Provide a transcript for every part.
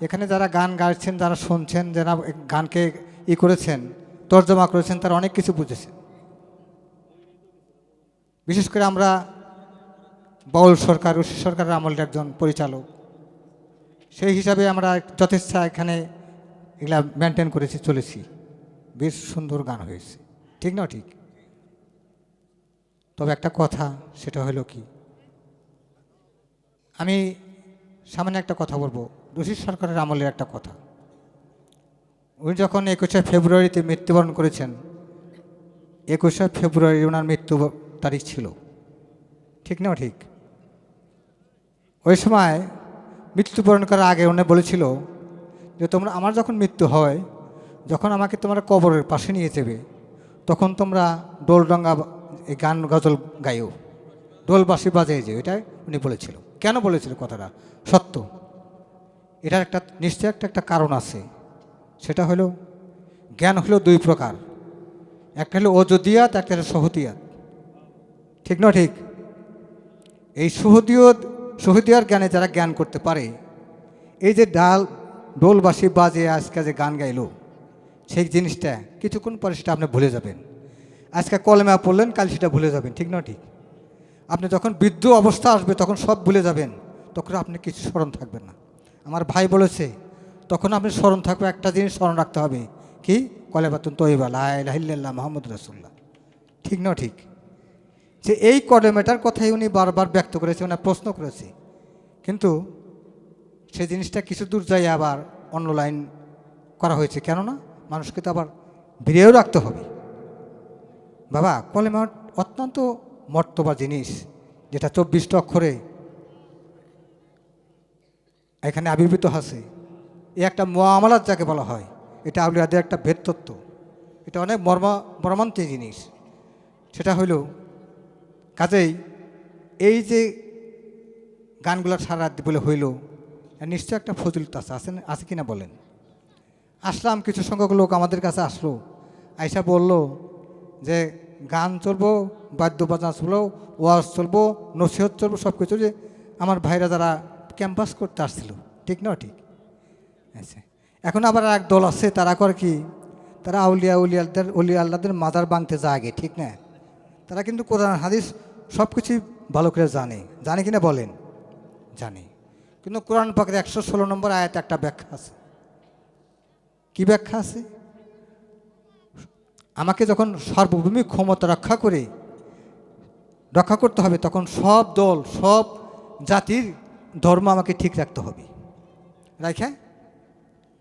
এখানে যারা গান গাইছেন, যারা শুনছেন, যারা গানকে করেছেন, তর্জমা করেছেন, তারা অনেক কিছু বুঝেছেন। বিশেষ করে আমরা বাউল সরকার, রশিদ সরকারের আমলের একজন পরিচালক, সেই হিসাবে আমরা যথেচ্ছা এখানে এগুলা মেনটেন করেছি, চলেছি। বেশ সুন্দর গান হয়েছে, ঠিক না ঠিক? তবে একটা কথা, সেটা হলো কি, আমি সামান্য একটা কথা বলবো। রশিদ সরকারের আমলের একটা কথা, উনি যখন 21শে ফেব্রুয়ারিতে মৃত্যুবরণ করেছেন, 21শে ফেব্রুয়ারি ওনার মৃত্যু তারিখ ছিল, ঠিক না ঠিক? ওই সময় মৃত্যুবরণ করার আগে উনি বলেছিল যে তোমরা, আমার যখন মৃত্যু হয়, যখন আমাকে তোমরা কবরের পাশে নিয়ে যাবে, তখন তোমরা ডোলডাঙ্গা এই গান গজল গাইও, ডোলবাসি বাজিয়ে যেও। এটাই উনি বলেছিল। কেন বলেছিল কথাটা? সত্য। এটার একটা নিশ্চয় একটা কারণ আছে। সেটা হলো, জ্ঞান হলো দুই প্রকার, একটা হলো অযোধিয়াত, একটা হলো সহদিয়াত, ঠিক না ঠিক? এই সহদিয়ার জ্ঞানে যারা জ্ঞান করতে পারে, এই যে ডোলবাসি বাজে আজকে যে গান গাইলো, সেই জিনিসটা কিছুক্ষণ পরে সেটা আপনি ভুলে যাবেন। আজকে কলমা পড়লেন, কাল সেটা ভুলে যাবেন, ঠিক না ঠিক? আপনি যখন বৃদ্ধ অবস্থা আসবে তখন সব ভুলে যাবেন, তখন আপনি কিছু স্মরণ থাকবেন না। আমার ভাই বলেছে, তখন আপনি স্মরণ থাকবে, একটা জিনিস স্মরণ রাখতে হবে, কি? কলেমাতুন তয়্যিবা, লা ইলাহা ইল্লাল্লাহ মুহাম্মাদুর রাসূলুল্লাহ, ঠিক না ঠিক? যে এই কলেমাটার কথাই উনি বারবার ব্যক্ত করেছে, উনি প্রশ্ন করেছে, কিন্তু সেই জিনিসটা কিছু দূর যাই আবার অন্য লাইন করা হয়েছে। কেননা মানুষকে তো আবার বিরেও রাখতে হবে। বাবা, কলেমা অত্যন্ত মর্তবা জিনিস, যেটা 24টা অক্ষরে এখানে আবির্ভূত আছে। এ একটা মুআমালাত যাকে বলা হয়, এটা আউলিয়াদের একটা ভেদতত্ত্ব, এটা অনেক মর্মান্তিক জিনিস। সেটা হইল, কাজেই এই যে গানগুলো সারা রাত বলে হইল, নিশ্চয় একটা ফজিলত আছে কিনা বলেন? আসলাম, কিছু সংখ্যক লোক আমাদের কাছে আসলো, আইসা বলল যে গান চলবো, বাদ্যবাজনা চলবো, ওয়াজ চলবো, নসিহত চলবো, সব কিছু। যে আমার ভাইরা যারা ক্যাম্পাস করতে আসছিল, ঠিক না ঠিক? আচ্ছা, এখন আবার এক দল আছে, তারা করে কি, তারা অলি আল্লাহদের মাজার ভাঙতে যায় আগে, ঠিক না? তারা কিন্তু কোরআন হাদিস সব কিছুই ভালো করে জানে কিনা বলেন? জানে, কিন্তু কোরআন পাকের 116 নম্বর আয়াতে একটা ব্যাখ্যা আছে। কি ব্যাখ্যা আছে? আমাকে যখন সার্বভৌমিক ক্ষমতা রক্ষা করতে হবে, তখন সব দল, সব জাতির ধর্ম আমাকে ঠিক রাখতে হবে। রাখে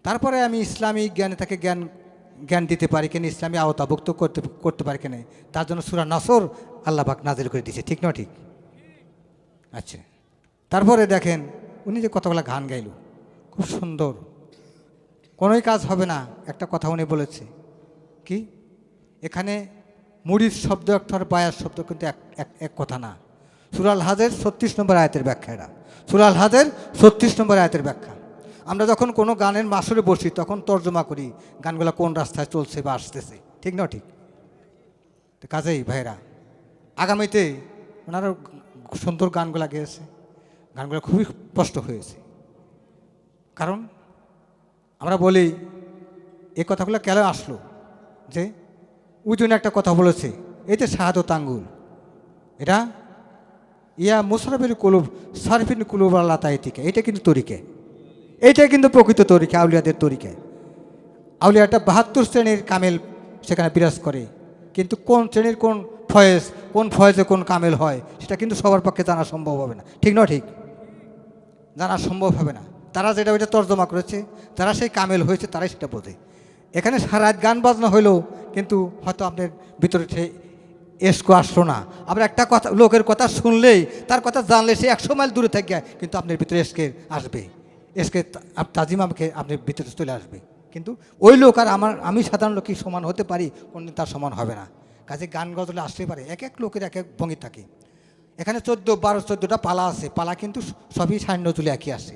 তারপরে আমি ইসলামী জ্ঞানে তাকে জ্ঞান দিতে পারি কিনা, ইসলামী আওতাভুক্ত করতে পারি কিনা, তার জন্য সূরা নাসর আল্লাহ পাক নাজিল করে দিয়েছে, ঠিক না ঠিক? আচ্ছা, তারপরে দেখেন উনি যে কতগুলা গান গাইল, খুব সুন্দর, কোনোই কাজ হবে না। একটা কথা উনি বলেছে কি, এখানে মুড়ির শব্দ একটা আর বায়ার শব্দ কিন্তু এক কথা না। সূরা আল হাজের 36 নম্বর আয়াতের ব্যাখ্যা এটা, সূরা আল হাজের 36 নম্বর আয়াতের ব্যাখ্যা। আমরা যখন কোনো গানের মাসুরে বসি, তখন তর্জমা করি গানগুলো কোন রাস্তায় চলছে বা আসতেছে, ঠিক না ঠিক? তো কাজেই ভাইরা, আগামীতে ওনারা সুন্দর গানগুলা গেয়েছে, গানগুলো খুবই স্পষ্ট হয়েছে। কারণ আমরা বলি, এই কথাগুলো কেন আসলো, যে ওই জন্য একটা কথা বলেছে, এই যে শাহাদত আঙ্গুল, এটা ইয়া মুশরাফির কুলুব সারফিন কুলুব আল্লাহ তাইতিকে, এটা কিন্তু তরিকে, এইটাই কিন্তু প্রকৃত তরিকা, আউলিয়াদের তরিকা। আউলিয়াটা 72 শ্রেণীর কামেল সেখানে বিরাজ করে, কিন্তু কোন শ্রেণীর কোন ফয়েজে কোন কামেল হয়, সেটা কিন্তু সবার পক্ষে জানা সম্ভব হবে না, ঠিক না ঠিক? জানা সম্ভব হবে না। তারা যেটা ওইটা তর্জমা করেছে, যারা সেই কামেল হয়েছে, তারাই সেটা বোঝে। এখানে সারা রাত গান বাজনা হইলেও কিন্তু হয়তো আপনার ভিতরে সেই এসকো আসলো না। আবার একটা কথা, লোকের কথা শুনলেই, তার কথা জানলে, সে 100 মাইল দূরে থেকে কিন্তু আপনার ভিতরে এসকে আসবে, এসকে তাজিম আমাকে আপনার ভিতরে চলে আসবে। কিন্তু ওই লোক আর আমি সাধারণ লোক কি সমান হতে পারি? কোনদিন তার সমান হবে না। কাজে গান গজলে আসতে পারে, এক এক লোকের এক এক ভঙ্গি থাকে। এখানে 14টা পালা আছে, পালা কিন্তু সবই সান্য তুলে একই আসে।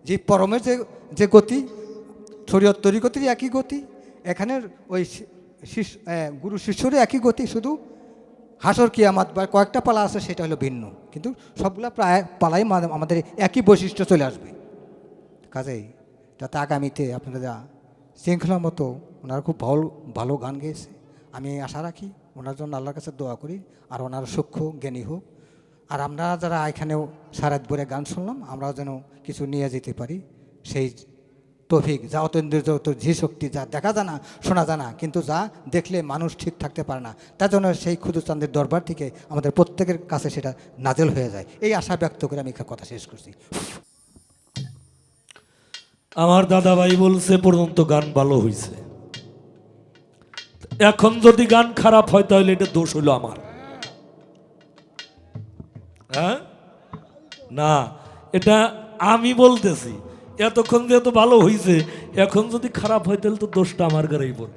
যে পরমের যে গতি, শরীয়ত তরিকতের একই গতি, এখানের ওই গুরু শিষ্যরও একই গতি, শুধু হাসর কিয়ামত বা কয়েকটা পালা আছে, সেটা হলো ভিন্ন, কিন্তু সবগুলা প্রায় পালাই আমাদের একই বৈশিষ্ট্য চলে আসবে। কাজেই যাতে আগামীতে আপনারা শৃঙ্খলা মতো ওনারা খুব ভালো ভালো গান গেয়েছে। আমি আশা রাখি ওনার জন্য আল্লাহর কাছে দোয়া করি আর ওনার সূক্ষ্ম জ্ঞানী হোক। আর আমরা যারা এখানেও সারাত ভরে গান শুনলাম আমরাও যেন কিছু নিয়ে যেতে পারি সেই তৌফিক, যা অতীন্দ্রিয় যে শক্তি, যা দেখা যায় না শোনা যায় না কিন্তু যা দেখলে মানুষ ঠিক থাকতে পারে না, তার জন্য সেই ক্ষুদ্রচাঁদের দরবার থেকে আমাদের প্রত্যেকের কাছে সেটা নাজেল হয়ে যায়। এই আশা ব্যক্ত করে আমি কথা শেষ করছি। আমার দাদা ভাই বলছে পর্যন্ত গান ভালো হয়েছে, এখন যদি গান খারাপ হয় তাহলে এটা দোষ হইল আমার। হ্যাঁ না, এটা আমি বলতেছি এতক্ষণ যেহেতু ভালো হয়েছে, এখন যদি খারাপ হয় তাহলে তো দোষটা আমার ঘরেই পড়ে।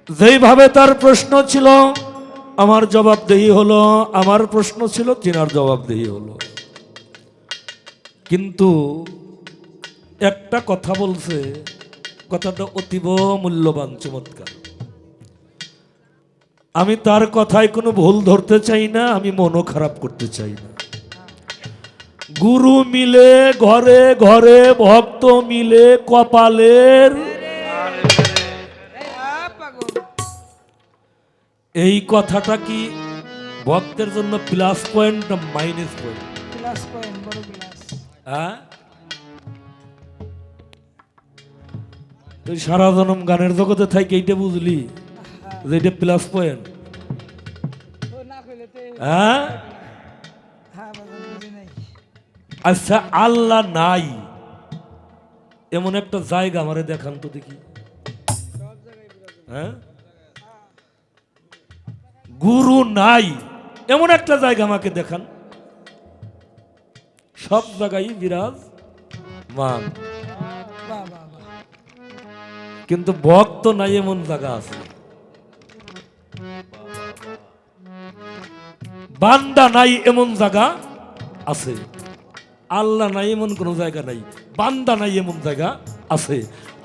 যেইভাবে তার প্রশ্ন ছিল আমার জবাবদেহি হলো, আমার প্রশ্ন ছিল চিনার জবাবদেহি হলো। কিন্তু একটা কথা বলছে, কথাটা অতীব মূল্যবান, চমৎকার। আমি তার কথায় কোনো ভুল ধরতে চাই না, আমি মনও খারাপ করতে চাই না। গুরু মিলে ঘরে ঘরে, ভক্ত মিলে কপালের, এই কথাটা কি ভক্তের জন্য প্লাস পয়েন্ট না মাইনাস পয়েন্ট? প্লাস পয়েন্ট, বড় প্লাস। হ্যাঁ, তুই সারা জনম গানের জগতে থাকি এইটা বুঝলি যে এটা প্লাস পয়েন্ট? হ্যাঁ, আচ্ছা, আল্লাহ নাই এমন একটা জায়গা আমারে দেখান তো দেখি। হ্যাঁ, গুরু নাই এমন একটা জায়গা আমাকে দেখান। সব জায়গায় বিরাজমান, কিন্তু ভক্ত নাই এমন জায়গা আছে। বান্দা নাই এমন জায়গা আছে। আল্লাহ নাই এমন কোন জায়গা নাই, বান্দা নাই এমন জায়গা আছে।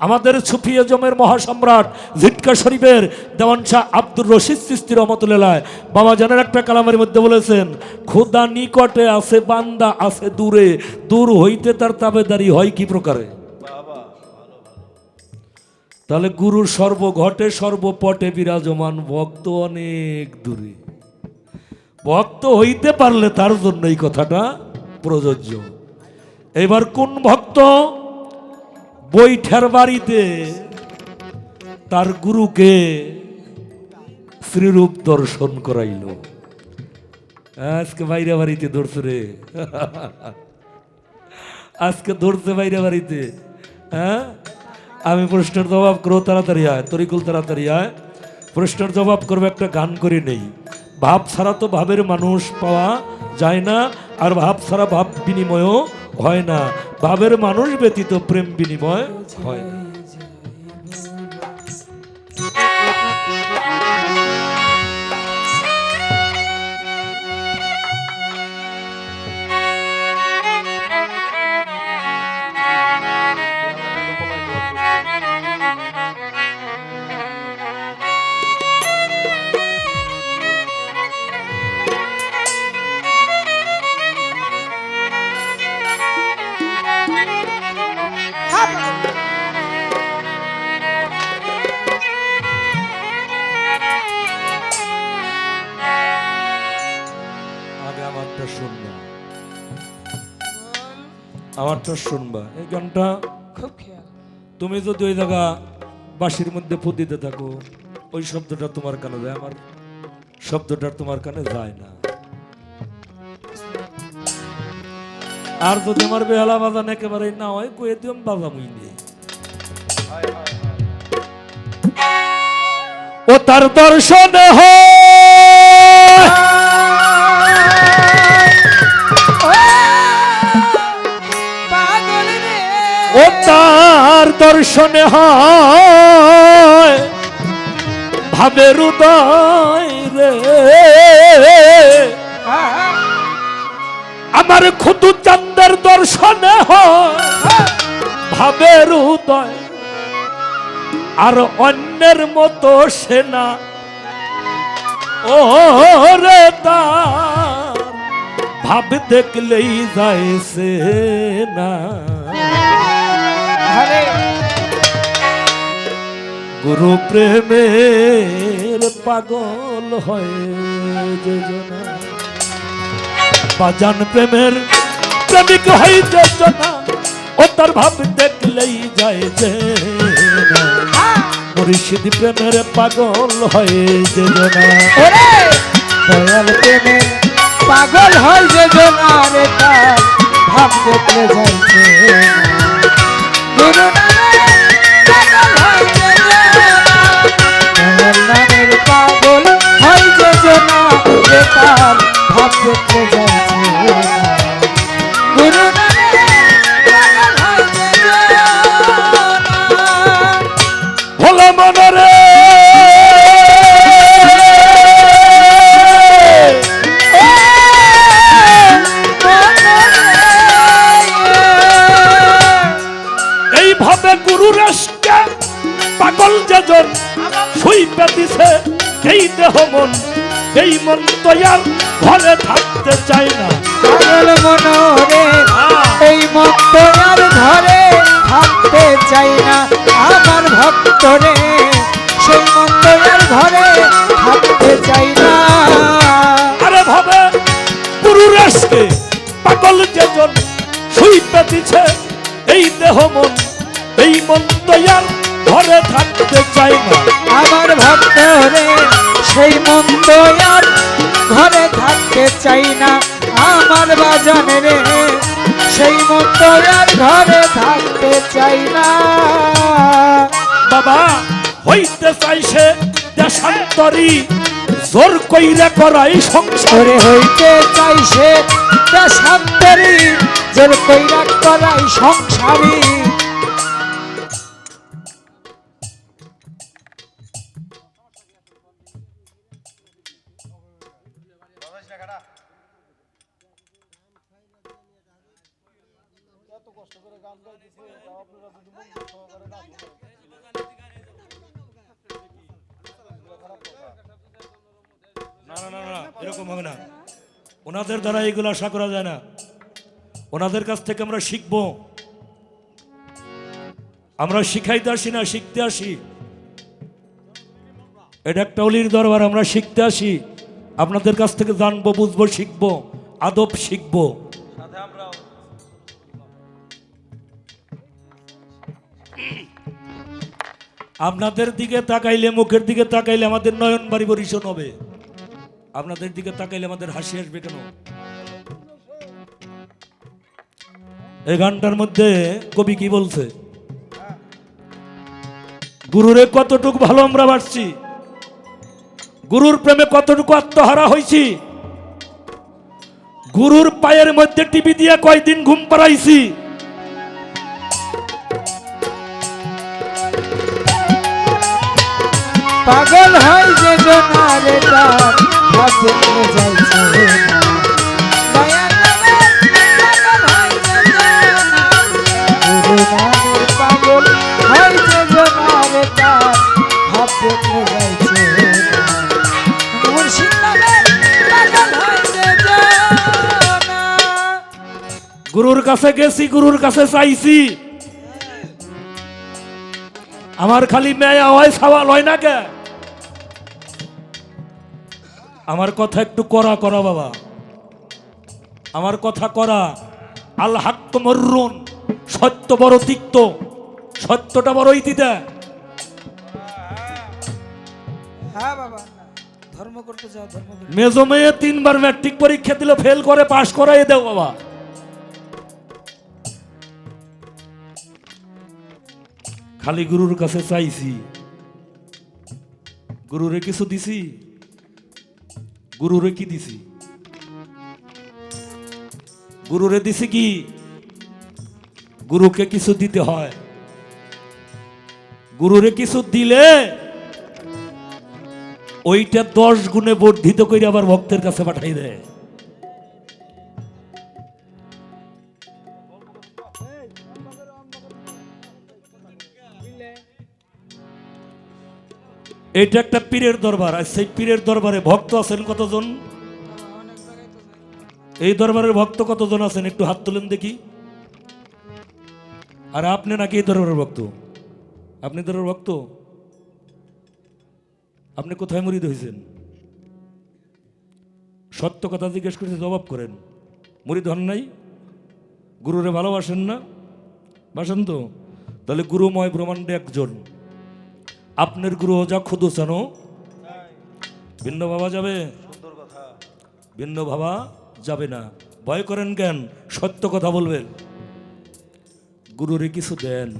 আমাদের সুফি আজমের মহাসম্রাট জিটকা শরীফের দেওয়ান শাহ আব্দুর রশিদ চিশতি রহমাতুল্লাহ বাবা জানের একটা কালামের মধ্যে বলেছেন, খোদা নিকটে আছে, বান্দা আছে দূরে, দূর হইতে তার তাবেদারি হয় কি প্রকারে? তাহলে গুরু সর্বঘটে সর্বপটে বিরাজমান, ভক্ত অনেক দূরে। ভক্ত হইতে পারলে তার জন্য এই কথাটা প্রযোজ্য। এবার কোন ভক্ত বৈঠার বাড়িতে তার গুরুকে শ্রীরূপ দর্শন করাইল? আজকে বাইরে বাড়িতে ধরছে রে, আজকে ধরছে বাইরে বাড়িতে। হ্যাঁ, আমি প্রশ্নের জবাব করবো, তাড়াতাড়ি আয় তরিকুল, তাড়াতাড়ি আয়। প্রশ্নের জবাব করবো, একটা গান করে নেই। ভাব ছাড়া তো ভাবের মানুষ পাওয়া যায় না, আর ভাব ছাড়া ভাব বিনিময়ও হয় না। ভাবের মানুষ ব্যতীত প্রেম বিনিময় হয় না। আমারটা শুনবা। এই গানটা খুব খেয়াল। তুমি যদি ওই জায়গা বাঁশির মধ্যে ফু দিতে থাকো, ওই শব্দটা তোমার কানে যায়, আমার শব্দটা তোমার কানে যায় না। আর যদি আমার বেহালা বাজান একেবারে না হয়, কয়ে দিও বাজামই নেই। ও তার দর্শন ও তার দর্শনে হয় ভাবের উদয় রে, আমার খুদু চাঁদের দর্শনে হয় ভাবের উদয়। আর অন্যের মতো সেনা, ও ও রে তার ভাব দেখলেই যাইছে না, হরে গুরু প্রেমের পাগল হয় যে জনা, বাজান প্রেমের প্রেমিক হয় যে জনা, ও তার ভাব দেখলেই যায় যে না, মুর্শিদ প্রেমের পাগল হয় যে জনা। ওরে দয়াল প্রেমে পাগল হয় যে জনারে তার ভাব দেখলে যাইছে গুরু নামের পাগল হয় যে জনারে তার ভাব দেখলে যাইছে গুরু নামের পাগল হয় যে জনা। ভোলা মনরে এইভাবে গুরু রাষ্ট্র পাগল যেজন সুই পেতিছে এই দেহ মন, এই মন তো আর ঘরে থাকতে চায় না। পাগল মনরে এই মত আর ধরে থাকতে চাই না, আমার ভক্তরে সেই মত আর ধরে থাকতে চাই না। আরে ভাবে গুরু রাষ্ট্রে পাগল যেজন সুই পেতিছে এই দেহ মন, এই মন তো আর ঘরে থাকতে চায় না। আমার ভক্তরে সেই মত আর ঘরে থাকতে চাই না, আমার বাজানে রে সেই মত আর ঘরে থাকতে চাই না। বাবা হইতে চাইছে দেশান্তরী, জোর কইরা করাই সংসার। ওরে হইতে চাইছে দেশান্তরী, জোর কইরা করাই সংসারী। না না না না, এরকম হবে না। ওনাদের দ্বারা এগুলো আশা করা যায় না। ওনাদের কাছ থেকে আমরা শিখব। আমরা শিখাইতে আসি না, শিখতে আসি। এটা একটা অলির দরবার, আমরা শিখতে আসি। আপনাদের কাছ থেকে জানবো, বুঝবো, শিখবো, আদব শিখবো। আপনাদের দিকে তাকাইলে, মুখের দিকে তাকাইলে আমাদের নয়ন বাড়ি বরিশন হবে। আপনাদের দিকে তাকাইলে আমাদের হাসি আসবে কেন? এই গানটার মধ্যে কবি কি বলছে? গুরুরে কতটুকু ভালো আমরা বাসছি, গুরুর প্রেমে কতটুকু আত্মহারা হয়েছি, গুরুর পায়ের মধ্যে টিপি দিয়ে কয়দিন ঘুম পাড়াইছি। পাগল হয় যে জনারে তার ভাব দেখলে যাইছে না, দয়াল নামের পাগল হয় যে জনা, গুরু নামের পাগল হয় যে জনারে তার ভাব দেখলে যাইছে না, মুর্শিদ নামের পাগল হয় যে জনা। গুরুর কাছে গেছি, গুরুর কাছে চাইছি, আমার খালি মেয়ে হয় সওয়াল হয় না কে? আমার কথা একটু করা করা বাবা, আমার কথা করা। আল হাক্ক মররুন, সত্য বড় তিক্ত, সত্যটা বড় ইতিতে। হ্যাঁ বাবা, ধর্ম করতে যাও, ধর্ম করতে। মেজো মেয়ে 3 বার ম্যাট্রিক পরীক্ষা দিল, ফেল করে পাশ করাই দেও বাবা। খালি গুরুর কাছে চাইছি, গুরুরে কিছু দিছি? গুরুরে কি দিছি? গুরুরে দিছি কি? গুরুকে কিছু দিতে হয়। গুরুরে কিছু দিলে ওইটা 10 গুণে বর্ধিত করে আবার ভক্তের কাছে পাঠাই দেয়। এটা একটা পীরের দরবার, আর সেই পীরের দরবারে ভক্ত আছেন কতজন? এই দরবারের ভক্ত কতজন আছেন একটু হাত তুলেন দেখি। আর আপনি নাকি এই দরবারের ভক্ত? আপনি দরবারের ভক্ত? আপনি কোথায় মুরিদ হয়েছেন? সত্য কথা জিজ্ঞেস করতে জবাব করেন। মুরিদ হন নাই? গুরুরে ভালোবাসেন না? বাসেন তো? তাহলে গুরুময় ব্রহ্মাণ্ডে একজন। আপনার গুরু যা খুদু চানো ভিন্ন ভাবা যাবে? ভিন্ন ভাবা যাবে না। ভয় করেন কেন? সত্য কথা বলবেন। গুরুরে কিছু দেন।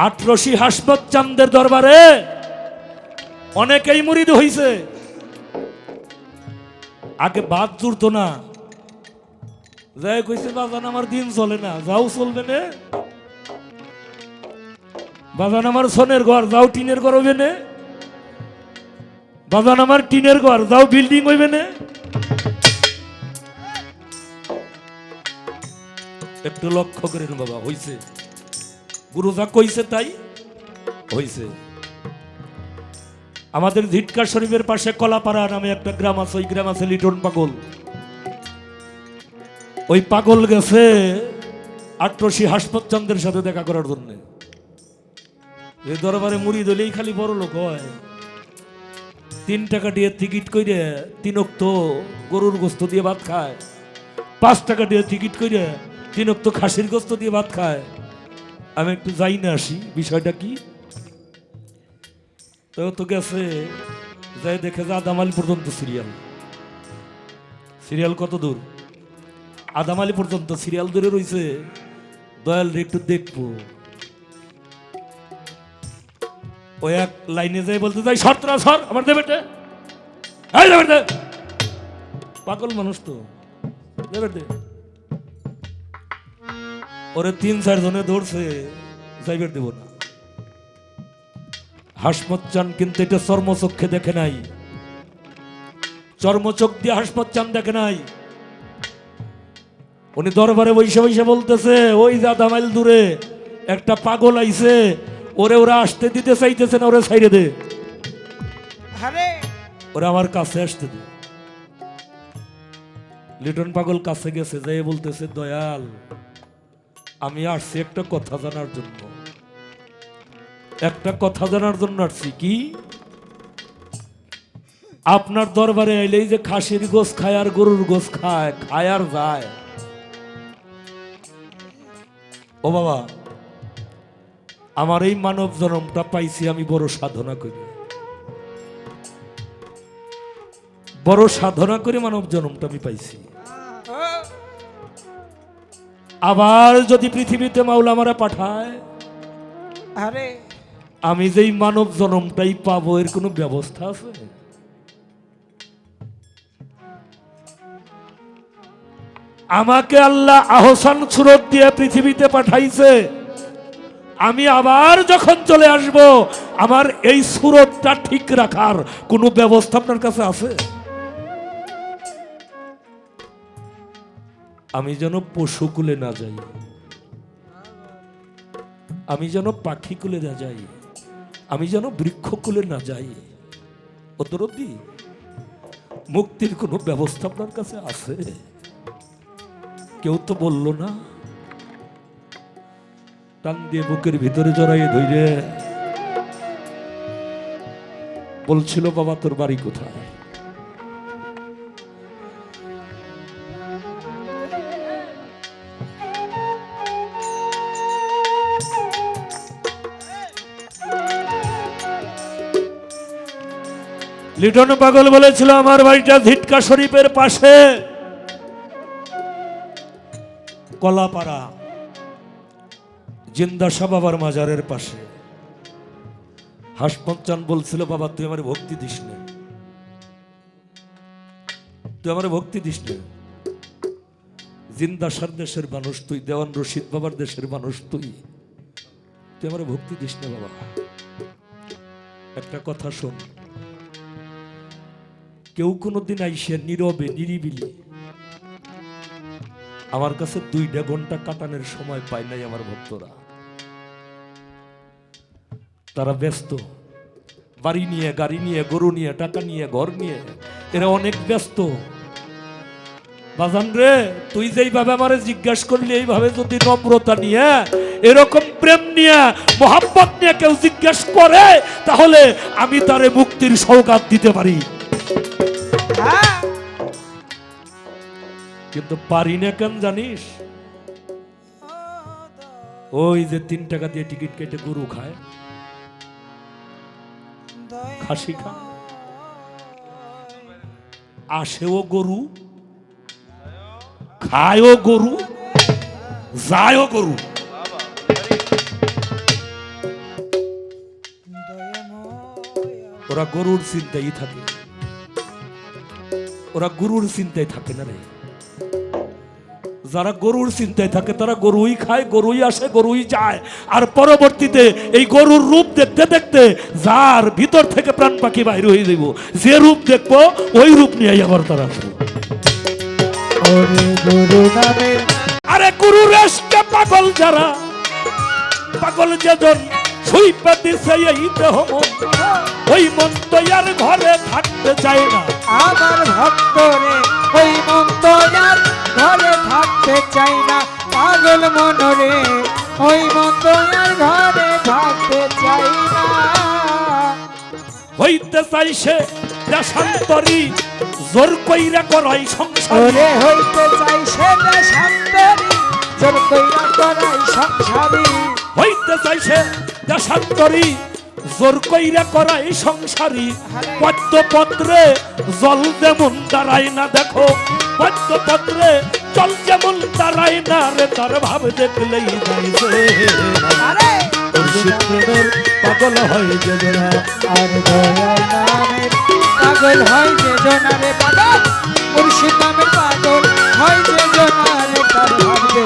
আটরশি হাসপাত চান্দের দরবারে অনেকেই মুরিদ হইছে। আগে বাদ জুড়তো না, যাই কইছে বাজান আমার দিন চলে না, যাও চলবে না। বাজান আমার সোনের ঘর, যাও টিনের ঘর হইবে না। বাজান আমার টিনের ঘর, যাও বিল্ডিং হইবে না। একটু লক্ষ্য করেন বাবা, হইছে। গুরু যা কইছে তাই হইছে। আমাদের ঝিটকা শরীফের পাশে কলাপাড়া নামে একটা গ্রাম আছে, ওই গ্রাম আছে লিটন পাগল। ওই পাগল গেছে আটরশি হাসপাত চান্দের সাথে দেখা করার জন্য। এই দরবারে মুড়ি দিলেই খালি বড় লোক হয়। 3 টাকা দিয়ে টিকিট করে 3 অক্ত গরুর গোস্ত দিয়ে ভাত খায়। 5 টাকা দিয়ে টিকিট করে 3 অক্ত খাসির গোস্ত দিয়ে ভাত খায়। আমি একটু যাই না আসি বিষয়টা কি। তো গেছে, যাই দেখে যে আদামালি পর্যন্ত সিরিয়াল। সিরিয়াল কত দূর? আদামালি পর্যন্ত সিরিয়াল ধরে রয়েছে। দয়াল রে একটু দেখবো। ওই এক লাইনে যাই বলতে যাই, সরতরা সর, আমার দেবে পাগল মানুষ তো, দেবে ওরে 3-4 জনে ধরছে, যাইবার দেব না। হাসমত চান কিন্তু এটা চর্মচক্ষে দেখে নাই, চর্মচোখ দিয়ে হাসমত চান দেখে নাই। উনি দরবারে বৈশে বৈশে বলতেছে, ওই যে আধা মাইল দূরে একটা পাগল আইছে, ওরে ওরা আসতে দিতে চাইতেছে না, ওরে ছাইরে দে, ওরা আমার কাছে আসতে দে। লিটন পাগল কাছে গেছে, যাই বলতেছে, দয়াল আমি আসছি একটা কথা জানার জন্য, একটা কথা জানার জন্য আসছি। কি? আপনার দরবারে এলেই যে খাসির গোস খায় আর গরুর গোস খায়, খায় আর যায়। ও বাবা, আমার এই মানব জন্মটা পাইছি আমি বড় সাধনা করি, বড় সাধনা করে মানব জন্মটা আমি পাইছি। আবার যদি পৃথিবীতে মাওলা আমারে পাঠায়, আরে আমি যেই মানব জন্মটাই পাবো, এর কোনো ব্যবস্থা আছে? আমাকে আল্লাহ আহসান সুরত দিয়ে পৃথিবীতে পাঠাইছে। আমি আবার যখন চলে আসব, আমার এই সুরতটা ঠিক রাখার কোনো ব্যবস্থা আপনার কাছে আছে? আমি যেন পশু কুলে না যাই, আমি যেন পাখি কুলে না যাই, আমি যেন বৃক্ষ কুলে না যাই। অতরদি মুক্তির কোনো ব্যবস্থা আপনার কাছে আছে? কেউ তো বলল না। টান দিয়ে বুকের ভিতরে জড়াইয়ে ধরে বলছিল, বাবা তোর বাড়ি কোথায়? লিটন পাগল বলেছিল, আমার বাড়িটা ঝিটকা শরীফের পাশে কলাপাড়া, জিন্দা শাহ বাবার মাজারের পাশে। হাসমত চান বলছিল, বাবা তুই আমার ভক্তি দিস না, তুই আমার ভক্তি দিস না। জিন্দা শাহর দেশের মানুষ তুই, দেওয়ান রশিদ বাবার দেশের মানুষ তুই, তুই আমার ভক্তি দিস না বাবা। একটা কথা শোন, কেউ কোনোদিন আইসে নীরবে নিরিবিলি আমার কাছে 2টা ঘন্টা কাটানোর সময় পায় নাই আমার ভক্তরা। তারা ব্যস্ত, বাড়ি নিয়ে, গাড়ি নিয়ে, গরু নিয়ে, টাকা নিয়ে, ঘর নিয়ে, এরা অনেক ব্যস্ত। বাজান রে, তুই যেইভাবে আমারে জিজ্ঞাসা করলি, এইভাবে যদি নম্রতা নিয়ে, এরকম প্রেম নিয়ে, মোহাম্মত নিয়ে কেউ জিজ্ঞাসা করে, তাহলে আমি তারে মুক্তির সওগাত দিতে পারি। হ্যাঁ, কিন্তু পারি না কেন জানিস? ওই যে 3 টাকা দিয়ে টিকিট কেটে গরু খায়, খাসি খায়, আসেও গরু, খায়ও গরু, যায়ও গরু। ওরা গরুর চিন্তাই থাকে, ওরা গরুর চিন্তায় থাকে না রে। যারা গরুর চিন্তায় থাকে তারা গরুই খায়, গরুই আসে, গরুই যায়। আর পরবর্তীতে এই গরুর রূপ দেখতে দেখতে যার ভিতর থেকে প্রাণ পাখি বাইরে হয়ে যাব, যে রূপ দেখবো ওই রূপ নিয়ে আবার তারা আসবে। ওরে গুরু নামের আরে গুরু রেশকে পাগল যারা, পাগল যেজন সুইপা দিছে এই দেহ মন, ওই মন তো আর ঘরে থাকতে চায় না। আমার ভক্ত রে, ওই মন তো আর ঘরে থাকতে চাই না। পাগল মন রে, ওই মন তো আর ঘরে থাকতে চাই না। হইতে চাইছে দেশান্তরী, জোর কইরা করাই সংসার। ওরে হইতে চাই সে দেশান্তরী, জোর কইরা করাই সংসারী। হইতে চাইছে দেশান্তরী, জোর কইরা করাই সংসারী। পদ্মপত্রে জল যেমন দাঁড়ায় না, দেখো পদ্মপত্রে জল যেমন দাঁড়ায় না রে, তার ভাব দেখলেই যাইছে আরে প্রেমের পাগল হয় যে জনা। আর দয়াল নামের পাগল হয় যে জনারে, পাগল মুর্শিদ নামের পাগল হয় যে জনারে, তার ভাববে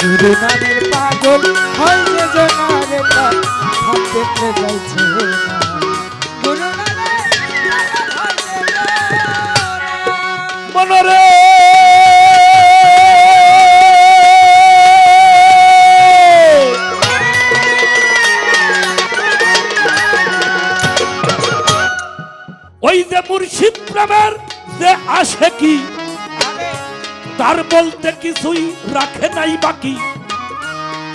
গুরু নামের পাগল হয় যে জনারে, তার ভাব দেখতে যাইছে না। গুরু নামের পাগল হয় যে জনারে। মনরে ওই যে মুর্শিদ প্রেমের যে আসে কি, তার বলতে কিছুই রাখে নাই বাকি,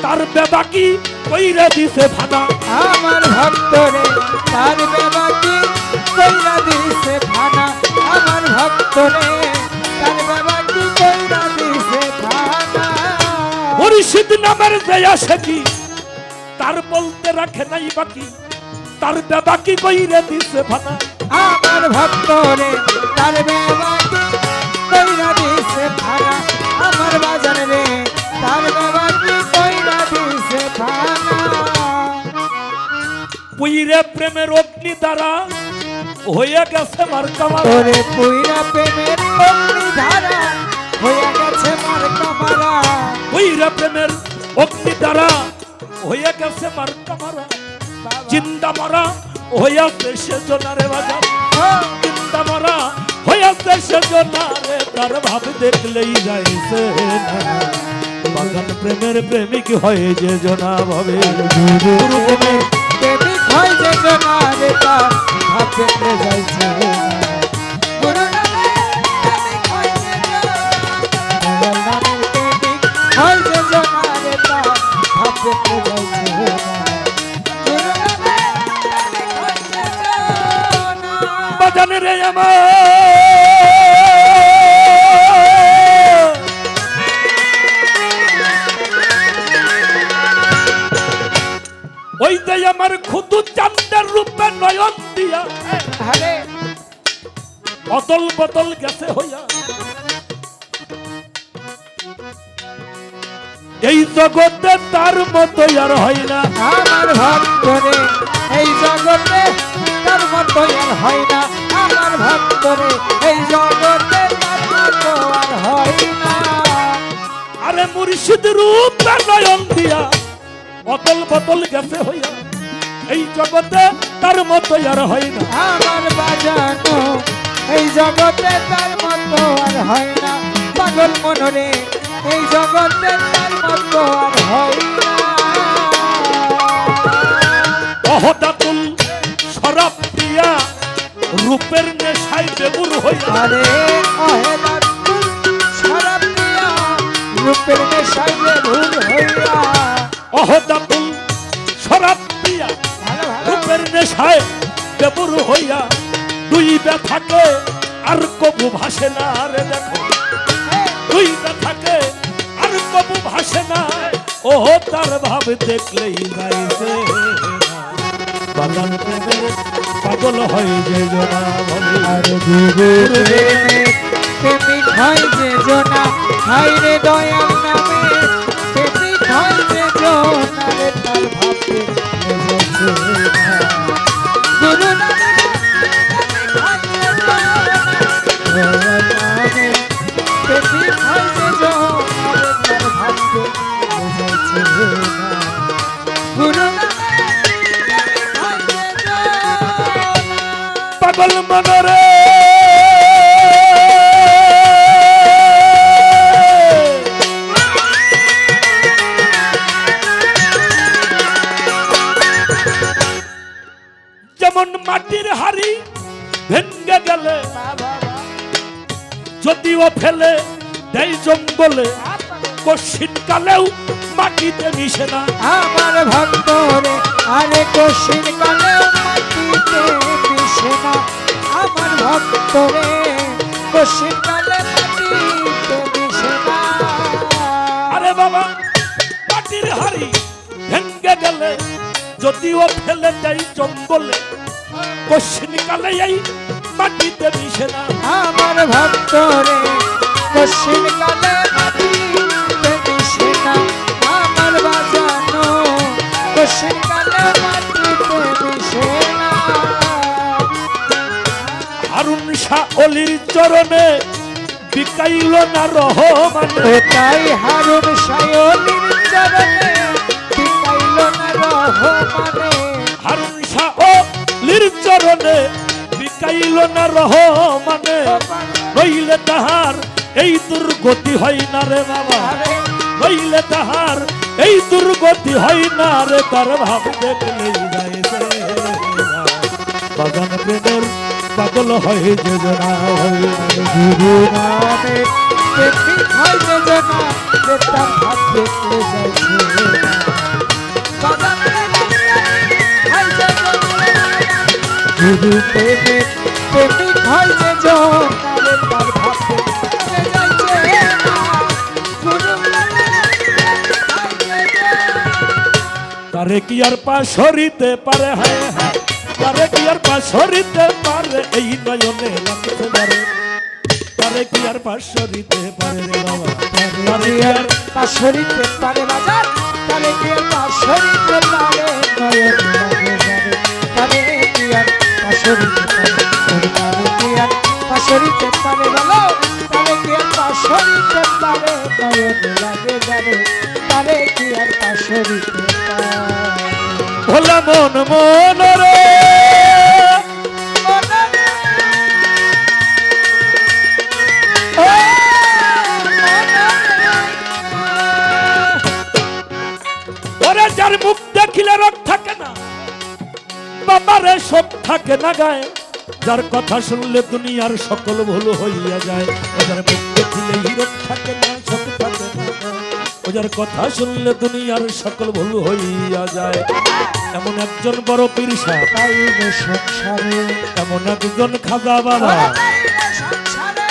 তার বেবাকি কইরা দিছে ভানা। আমার ভক্ত রে, তার বেবাকি কইরা দিছে ফানা। আমার ভক্ত রে, তার বেবাকি কইরা দিছে ফানা। মুর্শিদ নামের যে আসে কি, তার বলতে রাখে নাই বাকি, তার বেবাকি কইরা দিছে ভানা। আমার ভক্ত রে, তার বেবাকি কইরা দিছে ফানা। আমার বাজার রে, তার বেবাকি কইরা দিছে ফানা। পুইরে প্রেমের অগ্নি দ্বারা হয়ে গেছে মার্কামারা। ওরে পুইরা প্রেমের অগ্নিধারা হয়ে গেছে মার্কামারা। পুইরে প্রেমের অগ্নি দ্বারা হয়ে গেছে মার্কামারা। জিন্দা মারা হইয়াছে সেজনারে বাজার, জিন্দা মারা হইয়াছে সেজনারে, তার ভাব দেখলেই যাইছে না। বাগান প্রেমের প্রেমিক হয়ে যে জনা ভাবে, গুরু প্রেমের প্রেমিক হয় যে জনারে, তার ভাব দেখতে যাইছে না। গুরু নামের প্রেমিক হয় যে দয়াল নামের প্রেমিক হয় যে জনারে, তার ভাব দেখতে যাইছে না। গুরু নামের প্রেমিক হয় যে জনা। বাজান রে আমার, ওই যে আমার খুদু চান্দের রূপে নয়ন দিয়া, আরে অতল বতল গেছে হইয়া। এই জগতে তার মতো আর হয় না। আমার ভক্ত রে, এই জগতে তার মতো আর হয় না। আমার ভক্ত রে, এই জগতে তার মতো আর হয় না। আরে মুর্শিদ রূপে নয়ন দিয়া, অতল বতল গেছে হইয়া। এই জগতে তার মতো আর হয় না। আমার বাজানো, এই জগতে তার মতো আর হয় না। পাগল মনরে, এই জগতে তার মতো আর হয় না। অহদাতুল শরাব দিয়া রূপের নেশায় বেবুর হইয়া আরে অহেদাতুল শরাব দিয়া রূপের নেশায় বেহুশ হইয়া। অহদাতুল শরাব দিয়া ভালো ভালো রূপের নেশায় বেবুর হইয়া দুই ব্যথাকে আর কবু ভাসে না রে দেখো দুই ব্যথাকে আর কবু ভাসে না ও তার ভাব দেখলেই যাইছে বাগান প্রেমের পাগল হয় যে জনা বলে আর প্রেমিক হয় যে জনা হাই রে দয়াল নামে প্রেমিক হয় যে জনা রে তার ভাবতে বুঝেছে না। গুরু নামে প্রেমিক হয় যে জনা দয়াল নামে প্রেমিক হয় যে জনা রে তার ভাবতে বুঝেছে না। গুরু নামে প্রেমিক হয় যে জনা। পাগল মনরে যেমন মাটির হাড়ি ভেঙ্গে গেলে যদিও ফেলে দেয় জঙ্গলে কশিন কালেও মাটিতে মিশে না আমার ভক্ত রে আরে কশিন কালেও মাটিতে মিশে না। আমার ভক্ত রে কশিন কালে মাটিতে মিশে না। আরে বাবা মাটির হাড়ি ভেঙ্গে গেলে যদিও ফেলে দেয় জঙ্গলে কশিন কালে এই মাটিতে মিশে না আমার ভক্ত রে কশিন কালে মাটিতে মিশে না। আমার বাজানো কশিন কালে মাটিতে মিশে না। হারুন শাহ অলির চরণে বিকাইল না রহমানে তাই হারুন সায়লির চরণে বিকাইল না রহমানে। হারুন শাহ অলির চরণে বিকাইল না রহমানে নইলে তাহার এই দুর্গতি হয় না রে বাবা নইলে তাহার এই দুর্গতি হয় না রে তার ভাব দেখলেই যাইছে বাগান প্রেমের পাগল হয় যে জনা হয় গুরু নামে প্রেমিক হয় যে জনা যে তার ভাব দেখলে যাইছে না। বাগান হয় যে জনা, গুরু প্রেমে প্রেমিক হয় যে জনা রে তার ভাব দেখলে যাইছে না। গুরু নামে হয় যে জনা। তারে কি আর পাশরিতে পারে হায় হায় তারে কি আর পাশরিতে পারে এই নয়নে লাগছে বারে তারে কি আর পাশরিতে পারে রে বাবা তারে কি আর পাশরিতে পারে বাজার তারে কি আর পাশরিতে পারে নয়ন লাগে যাবে তারে কি আর পাশরিতে পারে তারে কি আর পাশরিতে পারে বলো তারে কি আর পাশরিতে পারে নয়ন লাগে যাবে তারে কি আর পাশরিতে পারে। ভোলা মন মন রে ওরে যার মুখ দেখিলে রোগ থাকে না বাবারে সব থাকে না গায়ে যার কথা শুনলে দুনিয়ার সকল ভুল হইয়া যায় ও যার মুখ দেখিলে রোগ থাকে না সব থাকে না ও যার কথা শুনলে দুনিয়ার সকল ভুল হইয়া যায় এমন একজন বড় পীর সাহেব পাইলে সংসারে এমন একজন খাজা বাবা পাইলে সংসারে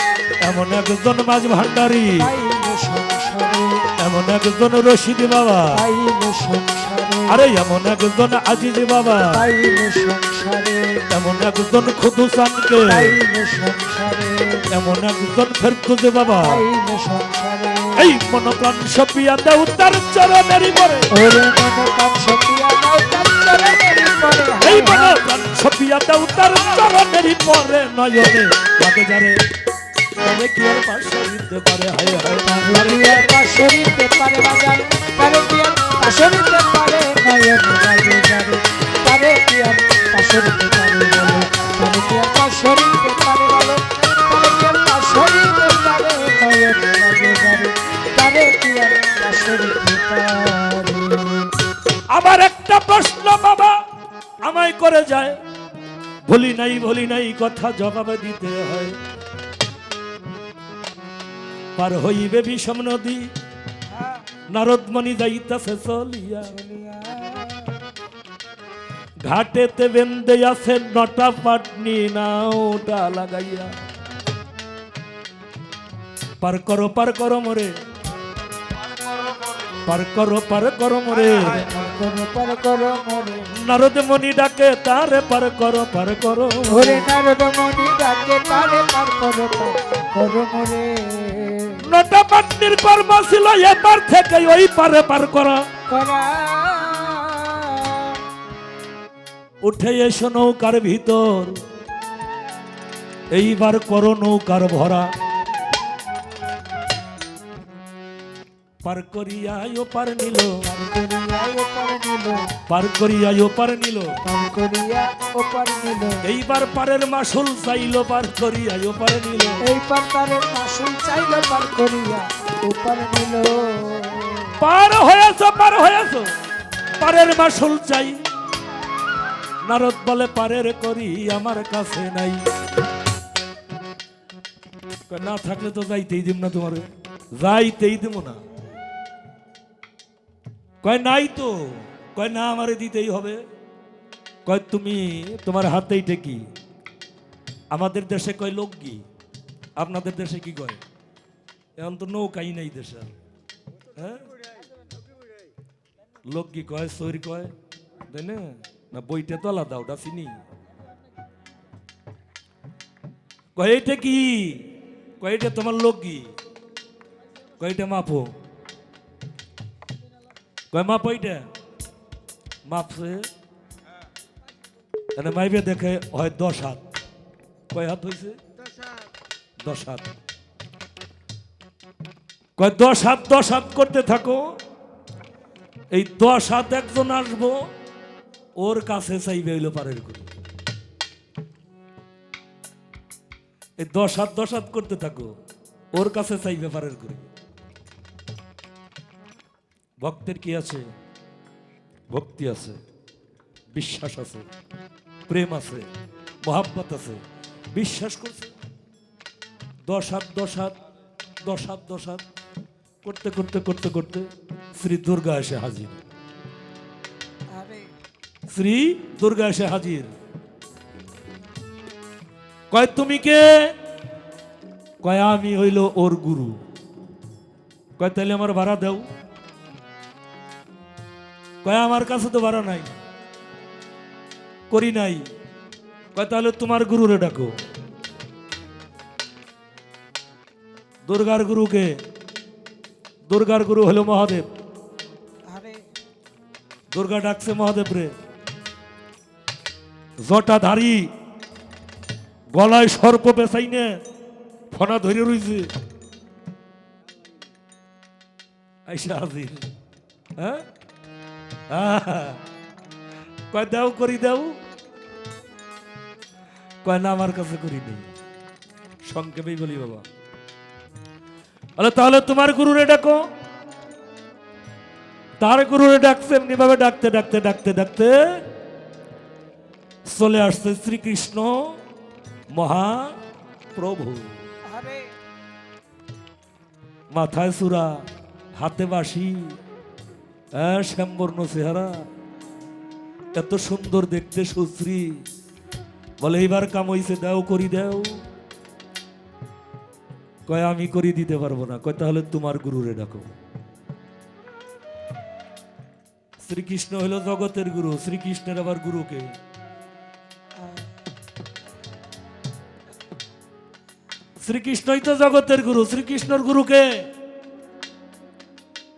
এমন একজন মাঝ ভান্ডারী পাইলে সংসারে এমন একজন রশিদ বাবা পাইলে সংসারে আরে এমন একজন আজিজ বাবা পাইলে সংসারে এমন একজন খুদুসানকে পাইলে সংসারে এমন একজন ফেরদুসে বাবা পাইলে সংসারে এই মনোপ্রাণ সপিয়া দেও তার চরণেরই পরে ওরে মন কাম সপিয়া দাও তার চরণেরই পরে এই মনোপ্রাণ সপিয়া দেও তার চরণেরই পরে নয়নে লাগে যারে তবে কি আর পাশে দিতে পারে হায় হায় তারে কি আর পাশরিতে পারে বাজার তারে কি আর পাশরিতে পারে নয়ন লাগে যাবে তারে কি আর পাশরিতে পারে বলো তারে কি আর পাশরিতে পারে বলো তারে কি আর পাশরিতে পারে নয়ন লাগে যাবে তারে কি আর লাশের ভিতরে। আমার একটা প্রশ্ন বাবা আমায় করে যায়, ভুলি নাই কথা জবাব দিতে হয়। পার হইবে বিষম নদী, নারদমণি যাইতাছে চলিয়া, ঘাটেতে বেন্দে আছে নটা পাটনি নাওটা লাগাইয়া। পার করো মোরে, পার করো মোরে, পার করো মোরে, নারদ মণি ডাকে তারে পার করো ওরে নারদ মণি ডাকে তারে পার করো মোরে। নটা পাটনির কর্ম ছিল এপার থেকে ওই পারে পার করা। করা উঠে এসো নৌকার ভিতর, এইবার করো নৌকার ভরা। পার করিয়া ওপার নিল, পার করিয়া ওপার নিল, ওপার নিল, এইবার পারের মাসুল চাইল, পার করিয়া ওপার নিল। এইবার তারে মাসুল চাইল, পার করিয়া ওপার নিল। পার হয়েছো পারের মাসুল চাই। নারদ বলে পারের করি আমার কাছে নাই। না থাকলে তো যাইতেই দিব না, তোমার যাইতেই দিব না। কয় নাই তো, কয় না আমারে দিতেই হবে। কয় তুমি তোমার হাতেই টেকি। আমাদের দেশে কয় লোকগি, আপনাদের দেশে কি কয়? এখন তো নৌকাই নাই দেশে, হ্যাঁ লোকগি কয়, সৈর কয়, তাই না? না বইটা তো আলাদা, ওটা চিনি। কয় এটা কি? কয় এটা তোমার লোকগি। কয় এটা মাপো। কয় মাপ ওইটা মাপছে, মাইবে দেখে হয় 10 হাত। কয় হাত হয়েছে? 10 হাত। কয় 10 হাত করতে থাকো। এই 10 হাত একজন আসবো, ওর কাছে চাইবে হইলো পারের করে। এই 10 হাত করতে থাকো, ওর কাছে চাইবে পারের করে। ভক্তের কি আছে? ভক্তি আছে, বিশ্বাস আছে, প্রেম আছে, মহাব্বত আছে, বিশ্বাস করছে। 10 হাত করতে করতে করতে করতে শ্রী দুর্গা এসে হাজির। শ্রী দুর্গা এসে হাজির। কয় তুমি কে? কয় আমি হইল ওর গুরু। কয় তাইলে আমার ভাড়া দাও। কয় আমার কাছে তো ভাড়া নাই, করি নাই। কয় তাহলে তোমার গুরুরে ডাকো। দুর্গার গুরুকে? দুর্গার গুরু হলো মহাদেব। দুর্গা ডাকছে মহাদেব রে। জটাধারী, গলায় সর্প পেঁচাই নে, ফনা ধরে রইছে, আইসা হাজির। হ্যাঁ কয় দাও, করি দাও। কয় না আমার কাছে করি নেই। সংক্ষেপেই বলি বাবা। তাহলে তোমার গুরুরে ডাকো। তার গুরুরে ডাকছে, এমনি ভাবে ডাকতে ডাকতে ডাকতে ডাকতে চলে আসছে শ্রীকৃষ্ণ মহাপ্রভু। মাথায় চূড়া, হাতে বাঁশি, শ্যামবর্ণ চেহারা, এত সুন্দর দেখতে, সুশ্রী। বলে এইবার কাম হইছে, দাও, করি দাও। কয় আমি করি দিতে পারবো না। কয় তাহলে তোমার গুরুরে ডাকো। শ্রীকৃষ্ণ হলো জগতের গুরু। শ্রীকৃষ্ণের আবার গুরুকে? শ্রীকৃষ্ণই তো জগতের গুরু। শ্রীকৃষ্ণের গুরুকে?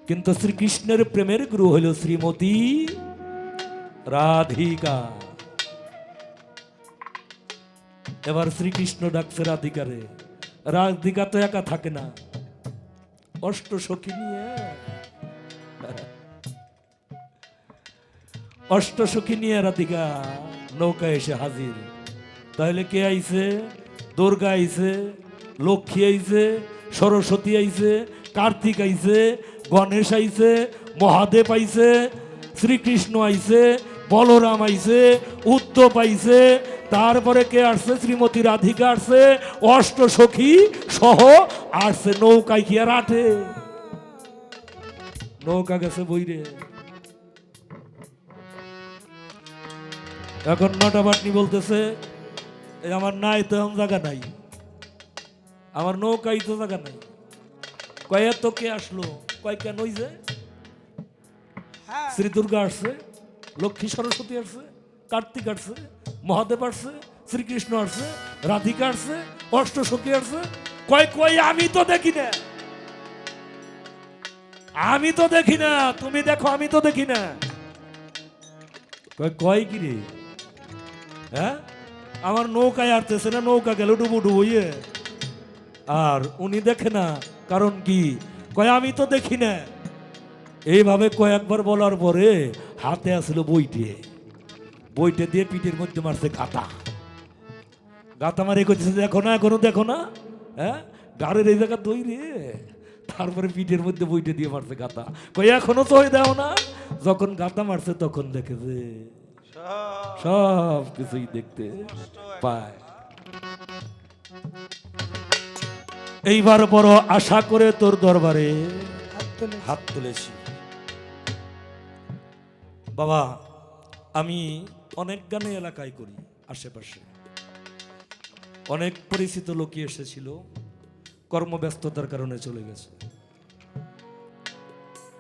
কিন্তু শ্রীকৃষ্ণের প্রেমের গুরু হইল শ্রীমতী রাধিকা। এবার শ্রীকৃষ্ণ ডাকছে রাধিকারে। রাধিকা তো একা থাকে না, অষ্ট সখী নিয়ে, অষ্ট সখী নিয়ে রাধিকা নৌকা এসে হাজির। তাহলে কে আইছে? দুর্গা আইছে, লক্ষ্মী আইছে, সরস্বতী আইছে, কার্তিক আইছে, গণেশ আইছে, মহাদেব আইছে, শ্রীকৃষ্ণ আইছে, বলরাম আইছে, উদ্ধব আইছে, তারপরে কে আসছে? শ্রীমতী রাধিকা আসছে, অষ্ট সখী সহ আসছে। নৌকায় কি আর আঠে? নৌকা গেছে বইরে। এখন নটা বাটনি বলতেছে এই আমার নাই তো এমন জায়গা নাই, আমার নৌকাই তো জায়গা নাই। কয় এত কে আসলো? কয় কেন? ওই যে শ্রী দুর্গা আসছে, লক্ষ্মী সরস্বতী আসছে, কার্তিক আসছে, মহাদেব আসছে, শ্রীকৃষ্ণ আসছে, রাধিকা আসছে, অষ্ট সখী আসছে। কয় কয় আমি তো দেখি না, আমি তো দেখি না, তুমি দেখো আমি তো দেখি না। কয় কয় কি রে? হ্যাঁ, আমার নৌকায় আসতেছে না, নৌকা গেল ডুবু ডুবু ইয়ে, আর উনি দেখে না। কারণ কি? কয় আমি তো দেখি না। এইভাবে কয়েকবার বলার পরে হাতে আসলো বইটে, বইটে দিয়ে পিঠের মধ্যে মারছে গাতা। গাতা মারে করছে দেখো না, এখনো দেখো না, হ্যাঁ গাড়ির এই জায়গা দই রে। তারপরে পিঠের মধ্যে বইটে দিয়ে মারছে গাতা। কই এখনো তো ওই দাও না। যখন গাতা মারছে তখন দেখে যে সব কিছুই দেখতে পায়। এইবার বড় আশা করে তোর দরবারে হাত তুলেছি। বাবা, আমি অনেক গানে এলাকায় করি, আশেপাশে অনেক পরিচিত লোকই এসেছিল, কর্মব্যস্ততার কারণে চলে গেছে।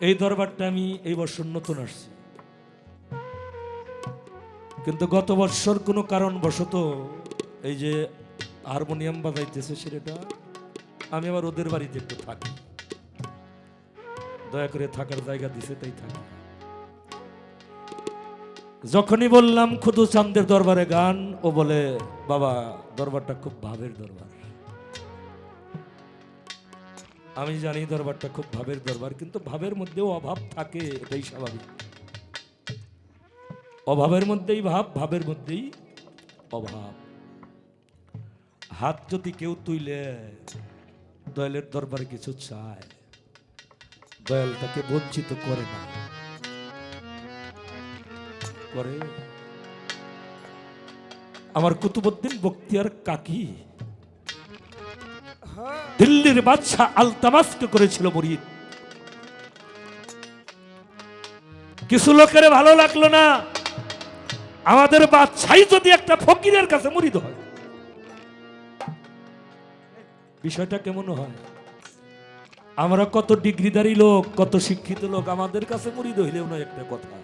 এই দরবারটা আমি এই বছর নতুন আসছি, কিন্তু গত বছর কোনো কারণবশত এই যে হারমোনিয়াম বাজাইতেছে সেটা আমি আবার ওদের বাড়িতে একটু থাকি, দয়া করে থাকার জায়গা দিছে তাই থাকি। যখনই বললাম খুদু চাঁদের দরবারে গান, ও বলে বাবা দরবারটা খুব ভাবের দরবার। আমি জানি দরবারটা খুব ভাবের দরবার, কিন্তু ভাবের মধ্যেও অভাব থাকে, এটাই স্বাভাবিক। অভাবের মধ্যেই ভাব, ভাবের মধ্যেই অভাব। হাত যদি কেউ তুইলে দয়ালের দরবারে কিছু চায়, দয়াল তাকে বঞ্চিত করে না, করে। আমার কুতুবউদ্দিন বখতিয়ার কাকি দিল্লির বাদশাহ আলতামাসকে করেছিল মুরিদ। কিছু লোকের ভালো লাগলো না, আমাদের বাদশাহী যদি একটা ফকিরের কাছে মুরিদ হয়, বিষয়টা কেমন হয়? আমরা কত ডিগ্রিধারী লোক, কত শিক্ষিত লোক, আমাদের কাছে মুরিদ হইলেও না একটা কথা।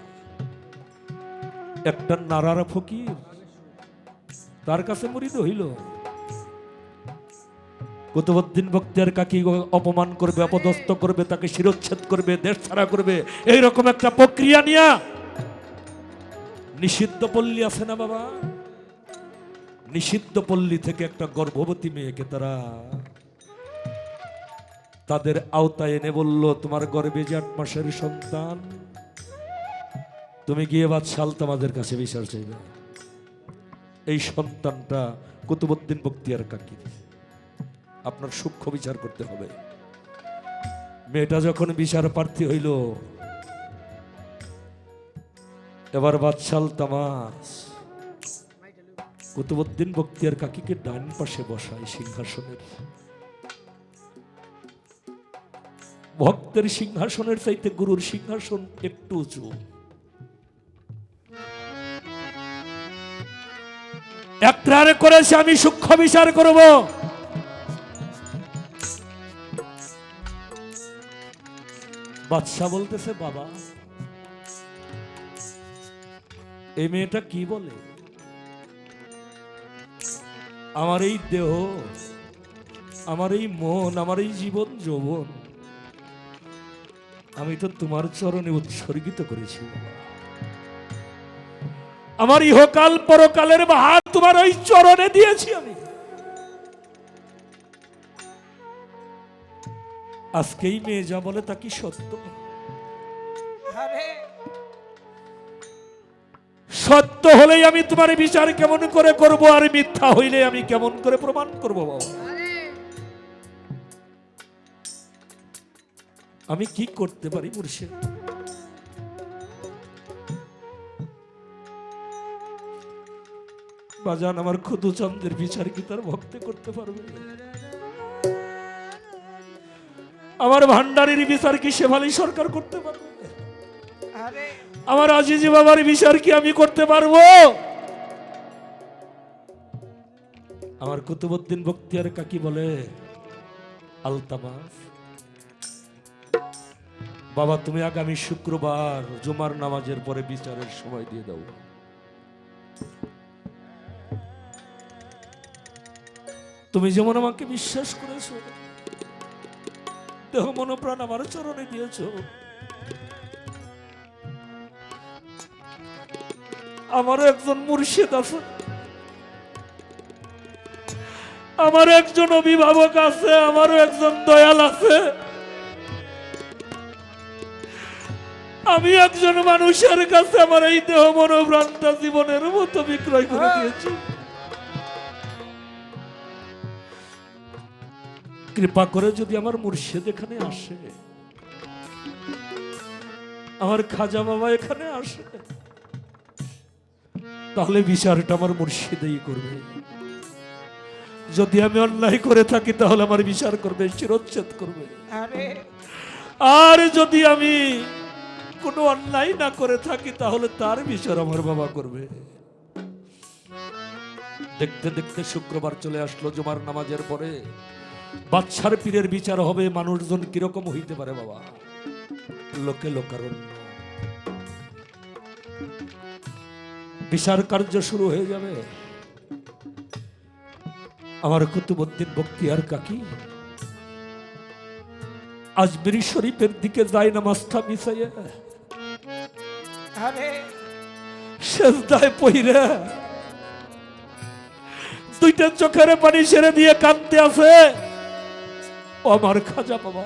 একটা নারার ফকির তার কাছে মুরিদ হইল। কুতুবউদ্দিন বখতিয়ার কাকি অপমান করবে, অপদস্থ করবে, তাকে শিরচ্ছেদ করবে, দেশ ছাড়া করবে, এইরকম একটা প্রক্রিয়া নিয়া নিষিদ্ধ পল্লী আছে না বাবা, নিষিদ্ধ পল্লী থেকে একটা গর্ভবতী মেয়েকে তারা তাদের আওতায় এনে বলল, তোমার গর্ভে যে 8 মাসের সন্তান, তুমি গিয়ে বাদশাহ আলতামাদের কাছে বিচার চাইবে। এই সন্তানটা কুতুবউদ্দিন বখতিয়ার কাকি, আপনার সূক্ষ্ম বিচার করতে হবে। মেয়েটা যখন বিচার প্রার্থী হইল, এবার বাদশাহ আলতামাস কুতুবউদ্দিন বখতিয়ার কাকিকে ডান পাশে বসায় সিংহাসনের। ভক্তের সিংহাসনের চাইতে গুরুর সিংহাসন একটু উঁচু। একটারে করেছে আমি সূক্ষ্ম বিচার করব। বাদশাহ বলতেছে, বাবা এই মেয়েটা কি বলে? আমার এই দেহ, আমার এই মন, আমার এই জীবন যৌবন আমি তো তোমার চরণে উৎসর্গিত করেছি। আমার ইহকাল পরকালের ভার তোমার ওই চরণে দিয়েছি আমি। আজকেই মেয়ে যা বলে তা কি সত্য? সত্য হলেই আমি তোমার বিচার কেমন করে করব, আর মিথ্যা হইলে আমি কেমন করে প্রমাণ করব বাবা? আমি কি করতে পারি মুর্শিদ? বাজান, আমার খুদুচন্দ্রের বিচার কি তার ভক্তি করতে পারবে? আমার ভান্ডারের বিচার কি শেফালি সরকার করতে পারবে? আরে আমার আজিজি বাবার বিচার কি আমি করতে পারবো? আমার কুতুবউদ্দিন বখতিয়ার কাকি বলে, আলতামাস বাবা, তুমি আগামী শুক্রবার জুমার নামাজের পরে বিচারের সময় দিয়ে দাও। তুমি যেমন আমাকে বিশ্বাস করেছো, দেহ মনোপ্রাণ আমার চরণে দিয়েছো, আমারও একজন মুর্শিদ আছে, আমার একজন অভিভাবক আছে, আমারও একজন দয়াল আছে। আমি একজন মানুষের কাছে আমার এই দেহ মনোপ্রাণটা জীবনের মতো বিক্রয় করে দিয়েছি। কৃপা করে যদি আমার মুর্শিদ এখানে আসে, আমার খাজা বাবা এখানে আসে, তাহলে বিচারটা আমার মুর্শিদেই করবে। যদি আমি অন্যায় করে থাকি তাহলে আমার বিচার করবে, শিরোচ্ছেদ করবে। আরে আর যদি আমি কোনো অন্যায় না করে থাকি তাহলে তার বিচার আমার বাবা করবে। দেখতে দেখতে শুক্রবার চলে আসলো। জুমার নামাজের পরে বাদশার পীরের বিচার হবে। মানুষজন কিরকম হইতে পারে বাবা? লোকে লোকারণ্য। বিচার কার্য শুরু হয়ে যাবে। আমার কুতুবউদ্দিন বখতিয়ার কাকি আজমিরি শরীফের দিকে যায় নামাজটা মিশাইয়া, আরে সেজদায় পইরা দুইটা চোখের পানি ছেড়ে দিয়ে কাঁদতে আছে। ও আমার খাজা বাবা,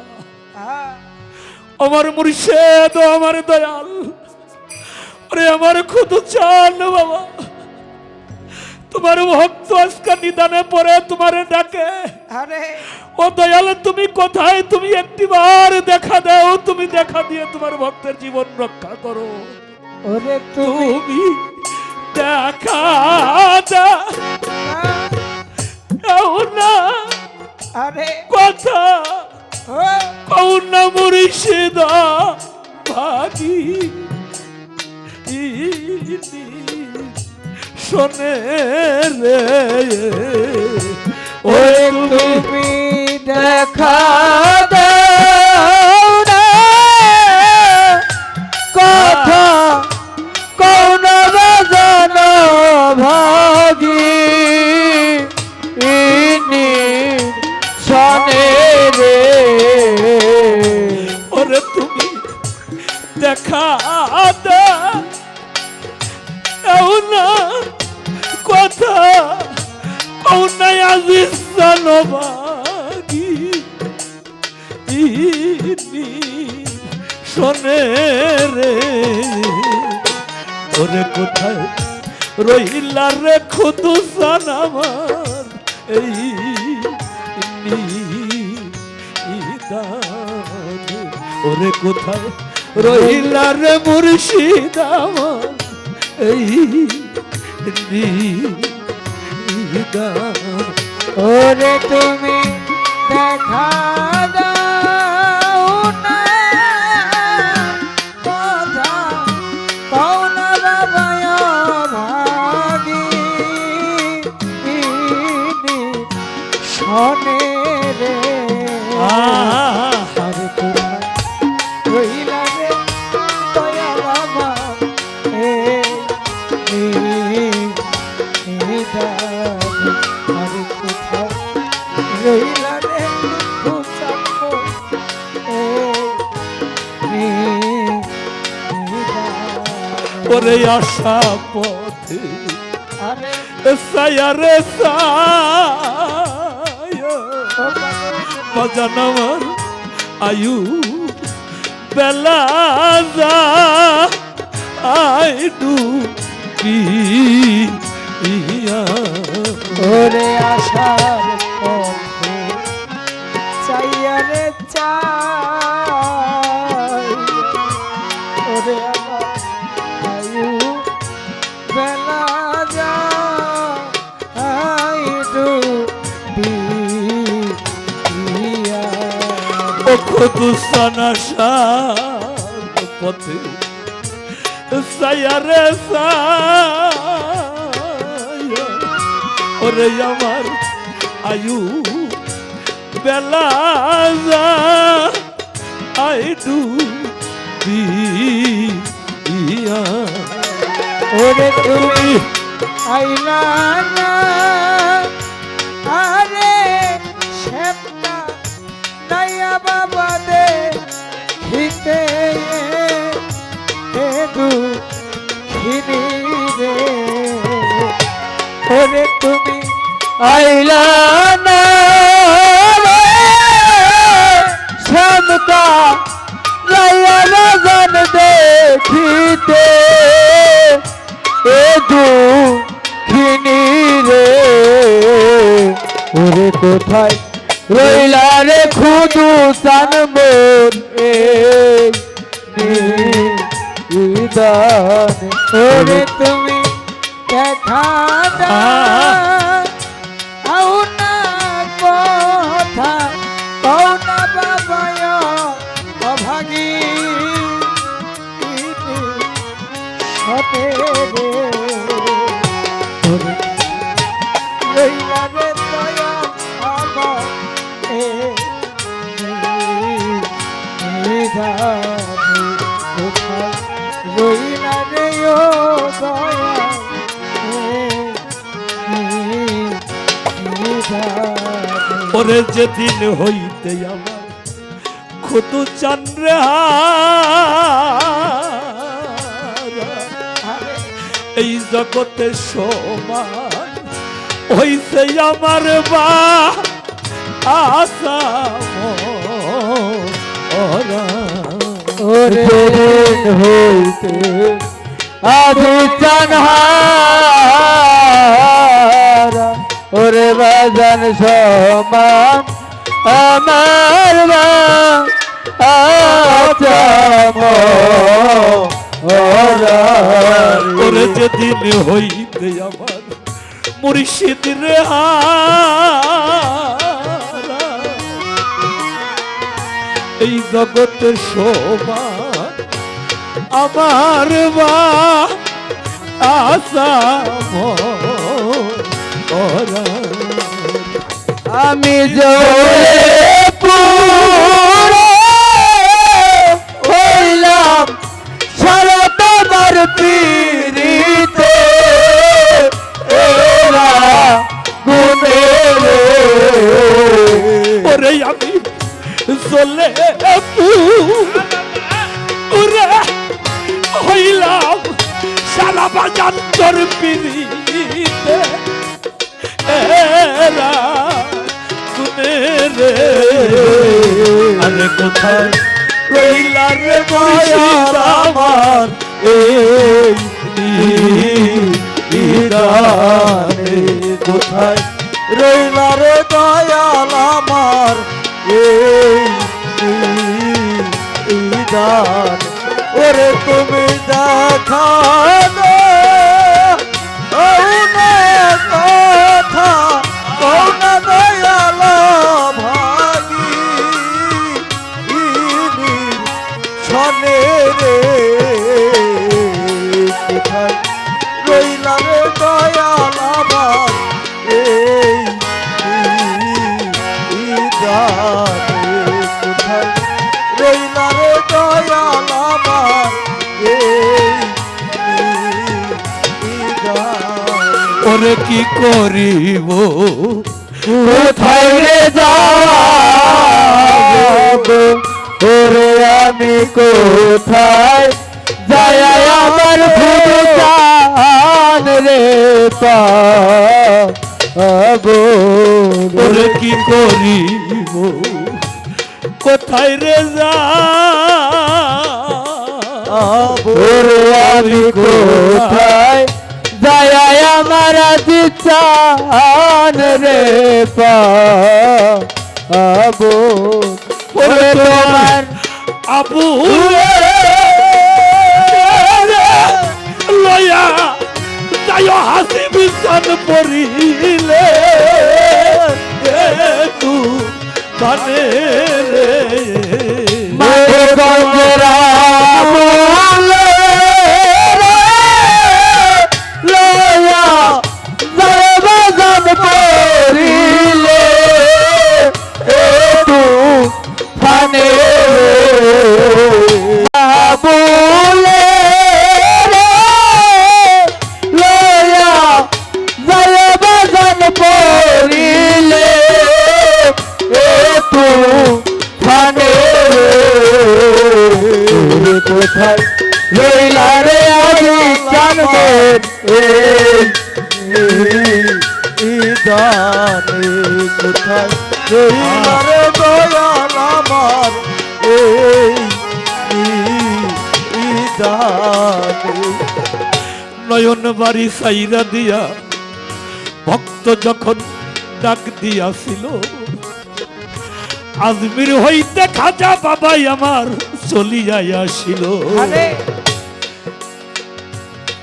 আমার মুর্শিদ, ও আমার দয়াল, ওরে আমার খুদু চান বাবা, তোমার ভক্ত আজকে নিদানে পড়ে তোমারে ডাকে। আরে ও দয়াল, তুমি কোথায়? তুমি একটিবার দেখা দাও, তুমি দেখা দিয়ে তোমার ভক্তের জীবন রক্ষা করো। ওরে তুমি তুমি দেখা দাও না, আরে কথা ও কও না মুর্শিদ ভাগি শোনে রে। ওরে তুমি দেখা দাও না, কথা কোন বাজানো ভাগি ইনি শোনে রে। ওরে তুমি দেখা দাও না, কথা কও না আজিজ জানবাগি ইনি শোনে রে। ওরে কোথায় রইলা রে খুদু জান আমার এই নিদান? ওরে কোথায় রইলা রে মুর্শিদ আমার এই নিদান? ওরে তুমি দেখা দাও না, কথা কোন বাবায় ভাগি ইনি শোনে রে। আরে কোথায় রইলা রে দয়াল আমার এই নিদান? আরে কোথায় রইলা রে খুঁচাকো এই নিদান? ওরে আশা পথে আরে সায়ারে সায়া বাজান আমার আয়ু বেলা যা আই ডুবিয়া। ওরে আশার পথে চাইয়া রে চা কদুসানা পথে সায়ারে সায়া ওরে আমার আয়ু বেলা যা আইডু দিয়া ওরে তুমি আইলা না আরে শ্যামটা নাইয়া বাবা দে খিতে দু খিনি রে ওরে তুমি আইলা না রে শ্যামটা নাইয়া বাজান দেখিতে দুঃখিনী রে ওরে কোথায় রইলা রে খুদু সানমোর ওরে তুমি দেখা দাও না কথা কও না বাবায় অভাগী হতে রে রইলা রে দয়া আমার রইলা রে ও দয়া ওরে যেদিন হইতে আমার খুদু চন্দ্র এই জগতে সমান হইছে আমার বা আশা ওরে হইতে আদি চানহারা ওরে বাজান সমান আমার বা ওরে যেদিন হইতে আমার মুর্শিদ রে এই জগতের সমান আমার বা আশা আমি জোরে পুরো হইলাম সারা তোমার পীড়িতে এরা গুনে রে ওরে আমি চলে পুরে হইলাম সারা বাজার তোর পিড়িতে এরা গুনে রে আরে কোথায় রইলা রে মুর্শিদ আমার এই নিদানে কোথায় রইলা রে দয়াল আমার এই দান ওরে তুমি দেখা কথা কৌন দয়াল ভাগি ছনে রে কোথায় রইলা রে দয়াল আমার এই কোথায় রইলা রে দয়াল আমার ওরে কি করিব কোথায় রে যাব ওরে আমি কোথায় যাই আমার ভুটান রে পাবো ওরে কি করিব কোথায় রে যাব ওরে আমি কোথায় যাই আমার দিচান রে পাবো ওরে তোমার আবু লয়া যাই হাসি বিছান পড়িলে তু কানে রে গঞ্জরা বলে লয়া যায় বাজান পড়িলে একটু ফানে বলে লয়া যায় বাজান পড়িলে একটু ফানে কোথায় রইলা রে আমি জানবেন এই দানে কোথায় রইলা রে দয়াল আমার এই দানে নয়ন বাড়ি সাইরা দিয়া ভক্ত যখন ডাক দিয়াছিল আজমির হইতে খাজা বাবাই আমার চলিয়া আসিল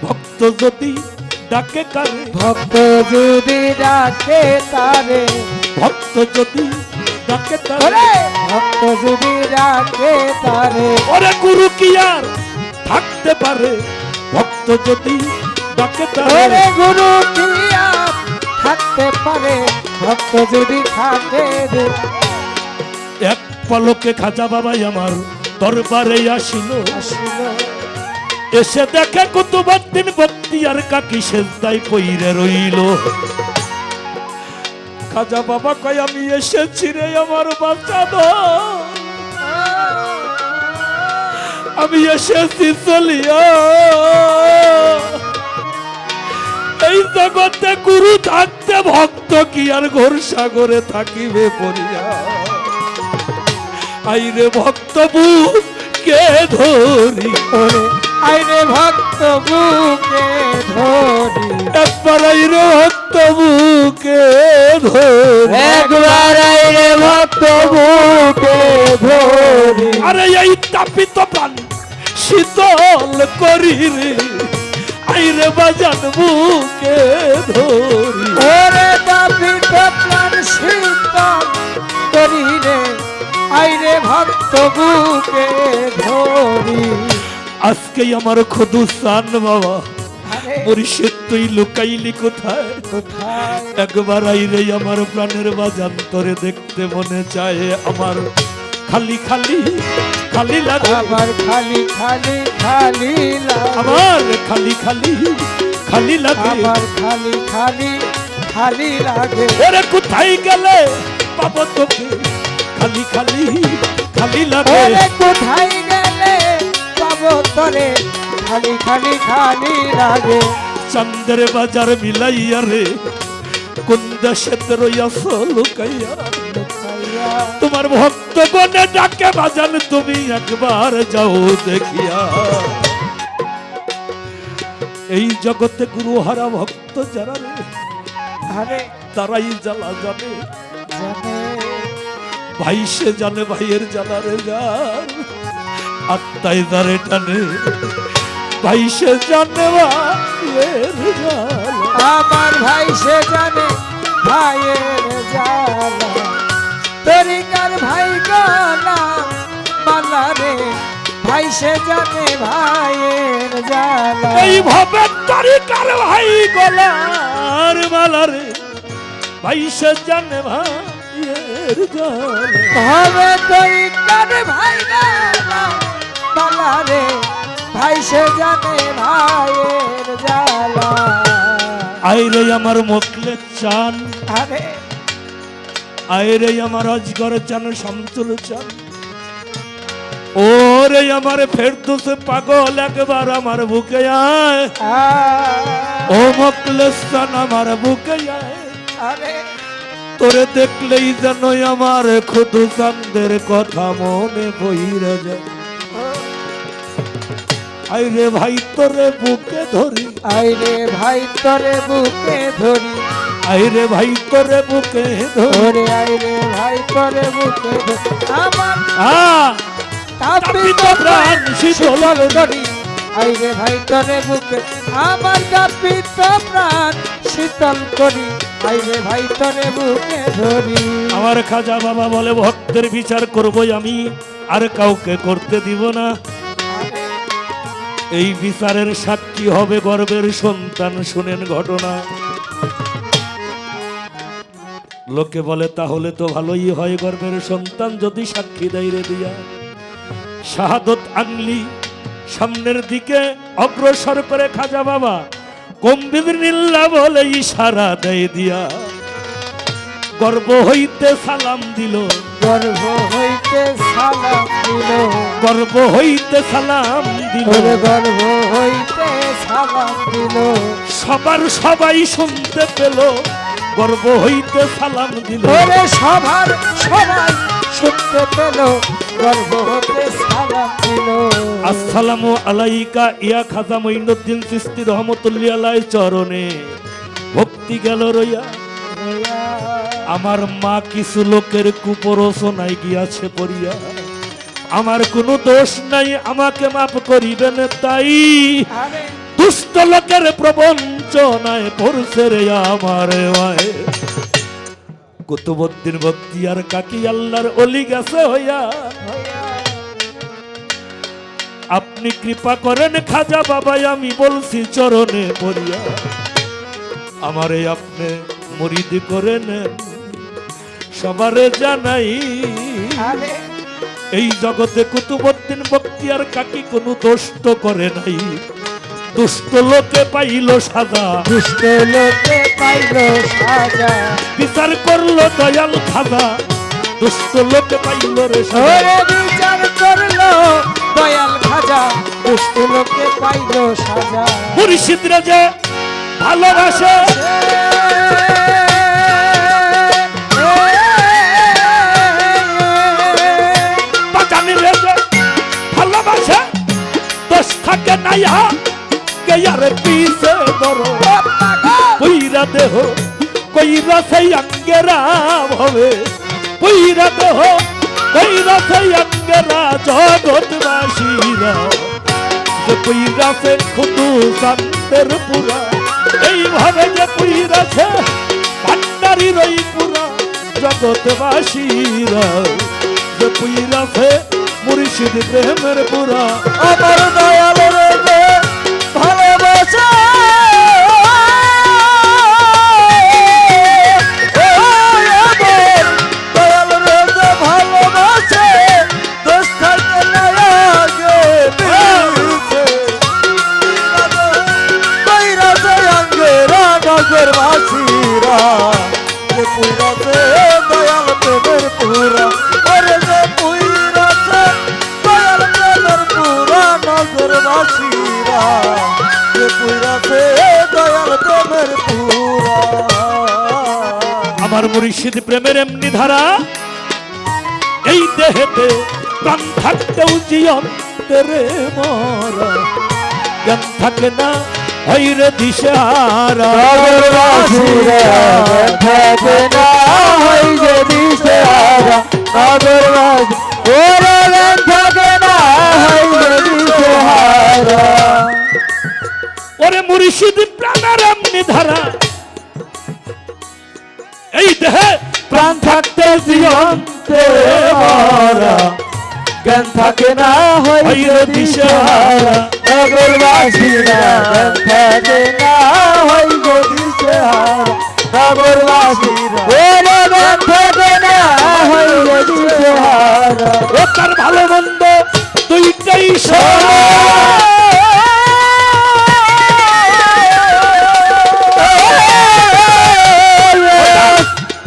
ভক্ত যদি ডাকে কারে ভক্ত যদি ডাকে তারে ভক্ত যদি ডাকে তারে ওরে ভক্ত যদি ডাকে তারে ওরে গুরু কি আর থাকতে পারে ভক্ত যদি ডাকে তারে ওরে গুরু কি আর থাকতে পারে ভক্ত যদি থাকে রে এক পলকে খাজা বাবাই আমার দরবারে আসিল আসিল এসে দেখে কুতুবউদ্দিন বখতিয়ার কাকি সেজদায় পইরে রইল খাজা বাবা কয় আমি এসেছি রে আমার বাচ্চা আমি এসেছি চলিয়া এই জগতে গুরু থাকতে ভক্ত কি আর ঘোর সাগরে থাকিবে পড়িয়া আইরে ভক্ত বুকে ধরি ওরে আইরে ভক্ত বুকে ধরি একবার আইরে ভক্ত বুকে ধরি একবার আইরে ভক্ত বুকে ধরি আরে এই তাপিত প্রাণ শীতল করি রে আইরে বাজান বুকে ধরি ওরে তাপিত প্রাণ শীতল করি রে আইরে ভক্ত বুকে ধরি আজকে আমার খুদু সান বাবা আরে মুর্শিদ তুই লুকাইলি কোথায় কোথায় একবার আইরে আমার প্রাণের বাজান তোরে দেখতে মনে চায় আমার খালি খালি খালি লাগে আবার খালি খালি খালি লাগে আমার খালি খালি খালি লাগে আবার খালি খালি খালি লাগে ওরে কোথায় গেলে পাবো তোকে খালি খালি খালি লাগে ওরে কোথায় গেলে পাবো তোরে খালি খালি খালি লাগে চন্দ্রের বাজার মিলাইয়া রে কোন দেশে রইয়াছ লুকাইয়া তোমার ভক্ত গনে ডাকে বাজান তুমি একবার যাও দেখিয়া এই জগতে গুরুহারা ভক্ত যারা রে আরে তারাই জ্বালা জানে জানে ভাই সে জানে ভাইয়ের জ্বালা রে যার আত্মাই যারে টানে ভাই সে জানে ভাইয়ের জ্বালা আমার ভাই সে জানে ভাইয়ের জ্বালা তরিকার ভাই গলা মালা রে ভাই সে জানে ভাইয়ের জ্বালা এই ভাবে তরিকার ভাই গলার মালা রে ভাই সে জানে ভাইয়ের জ্বালা হবে তরিকার ভাই গলা মালা রে ভাই সে জানে ভাইয়ের জ্বালা আইরে আমার মকলে চান আরে আইরে আমার অজগর চান শামসুল চান ওরে আমার ফেরদৌস পাগল একবার আমার বুকে আয় ও মকলে চান আমার বুকে আয় আরে তোরে দেখলেই যেন আমার খুদু চাঁদের কথা মনে বইরে যায় আইরে ভাই তোরে বুকে ধরি আইরে ভাই তোরে বুকে ধরি আইরে ভাই তোরে বুকে ধরি ওরে আইরে ভাই তোরে বুকে ধরি আমার আ তাপিত তাপিত প্রাণ শীতল ধরি আইরে ভাই তোরে বুকে আমার কাঁপিত প্রাণ শীতল করি আইরে ভাই তোরে বুকে ধরি আমার খাজা বাবা বলে ভক্তের বিচার করবই আমি, আর কাউকে করতে দিব না। এই বিচারের সাক্ষী হবে গর্ভের সন্তান। শুনেন ঘটনা। লোকে বলে তাহলে তো ভালোই হয়, গর্ভের সন্তান যদি সাক্ষী দেয় রে দিয়া। শাহাদত আংলি সামনের দিকে অগ্রসর করে খাজা বাবা কম্বিদিল্লা বলে ইশারা দেয় দিয়া। গর্ভ হইতে সালাম দিল, গর্ভ হইতে সালাম দিল, গর্ভ হইতে সালাম দিল, ওরে গর্ভ হইতে সালাম দিল। সবার সবাই শুনতে পেল, গর্ভ হইতে সালাম দিল। ওরে সবার সবাই শুনতে পেল, গর্ভ হইতে সালাম দিল। আসসালামু আলাইকা ইয়া খাজা মঈনুদ্দিন চিশতি রহমতুল্লাহ আলাইহি চরণে ভক্তি গেল রইয়া। আমার মা কিছু লোকের কুপরোচনায় গিয়াছে পড়িয়া, আমার কোনো দোষ নাই, আমাকে মাফ করিবেন তাই। আরে দুষ্ট লোকের প্রবঞ্চনায় পড়ছে রে আমার মায়ে। কুতুবউদ্দিন বখতিয়ার কাকি আল্লাহর ওলি গেছে হইয়া। আপনি কৃপা করেন খাজা বাবা, আমি বলছি চরণে পড়িয়া, আমারে আপনি মুরিদ করে নেন। সবারে জানাই আরে এই জগতে কুতুবউদ্দিন বখতিয়ার কাকি কোনো দোষ তো করে নাই। দুষ্ট লোকে পাইল সাজা, দুষ্ট লোকে পাইল সাজা। বিচার করলো দয়াল খাজা, দুষ্ট লোকে পাইল রে সাজা। ওরে বিচার করলো দয়াল খাজা, দুষ্ট লোকে পাইল সাজা। মুর্শিদরা যে ভালোবাসে, বাজানিরে যে ভালোবাসে, দোষ থাকে নাই হা কেয়ার পিছে ধরো। কইরা দেহ কইরা সেই অঙ্গেরা হবে, কইরা দেহ কইরা সেই অঙ্গেরা জগৎবাসীরা। যে কইরাছে খুদু শান্তের পুরা, এইভাবে যে কইরাছে ভান্ডারির ওই পুরা জগৎবাসীরা। যে কইরাছে মুর্শিদ প্রেমের পুরা। আমার দয়াল রে যে ভালোবাসা, দয়াল রে যে ভালোবাসে, দোষ থাকে না আগে পিছে। কইরাছে অঙ্গেরা নগরবাসীরা, যে পুরাছে দয়াল প্রেমের পুরা। ওরে যে পুরাছে দয়াল প্রেমের পুরা নগরবাসীরা, যে পুরাছে দয়াল প্রেমের পুরা। আমার মুর্শিদ প্রেমের এমনি ধারা, এই দেহেতে প্রাণ থাকতেও জীবন্তেরে মরা। জ্ঞান থাকে না হইরে দিশেহারা। নগরবাসীরা থাকে না হইরে দিশেহারা, নগরবাসী ওরে থাকে না হইরে দিশেহারা। ওরে মুর্শিদ প্রাণের এমনি ধারা, এই দেহে প্রাণ থাকতে জীবন্তে মরা। জ্ঞান থাকে না হইরে দিশেহারা, নগরবাসীরা থাকে না হইরে দিশেহারা, নগরবাসীরা ওরে জ্ঞান থাকে না হইরে দিশেহারা। ও তার ভালো মন্দ দুইটাই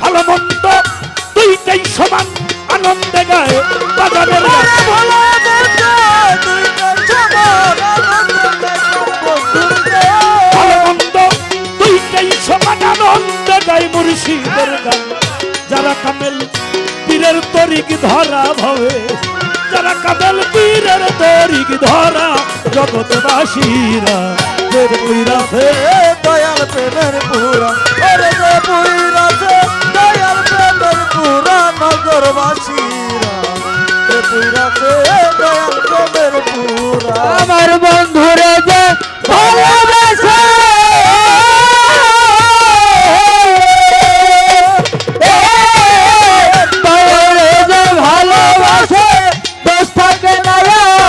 ভালো মন্দ দুইটাই সমান আনন্দে গায় বাজানের ভালো মন্দ দুইটাই সমান আনন্দে গায় মুর্শিদের গান। যারা কামেল পীরের তরিক ধরা ভবে, যারা কামেল পীরের তরিক ধরা জগৎবাসীরা। যে পুরাছে দয়াল প্রেমের পুরা, ওরে যে পুরাছে দয়াল প্রেমের পুরা, নগরবাসীরা যে পুরাছে দয়াল প্রেমের পুরা আমার বন্ধুরে যে ভালোবাসে তোরে যে ভালোবাসে দোষ থাকে না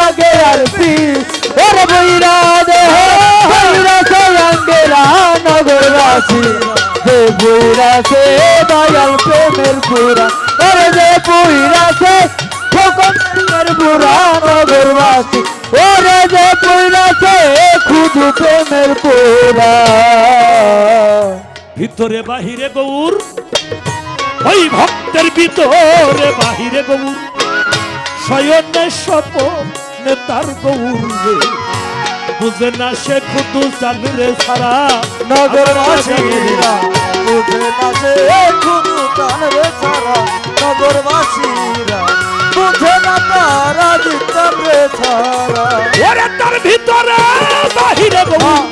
আগে আর পিছ ওরে বইরা দেহ বইরা সে আঙ্গেরা নগরবাসী যে বইরা সে দয়াল প্রেমের পুরা ওরে যে বইরা সে খোকনের পুরা নগরবাসী ওরে যে বইরা সে খুদু প্রেমের পুরা ভিতরে বাহিরে গৌর, ওই ভক্তের ভিতরে বাহিরে গৌর, শয়নে স্বপনে তার গৌর রে, বুঝে না সে খুদু চাঁদরে ছাড়া নগরবাসীরা বুঝে না সে খুদু চাঁদরে ছাড়া নগরবাসীরা বুঝে না তারা চাঁদরে ছাড়া ওরে তার ভিতরে বাহিরে গৌর,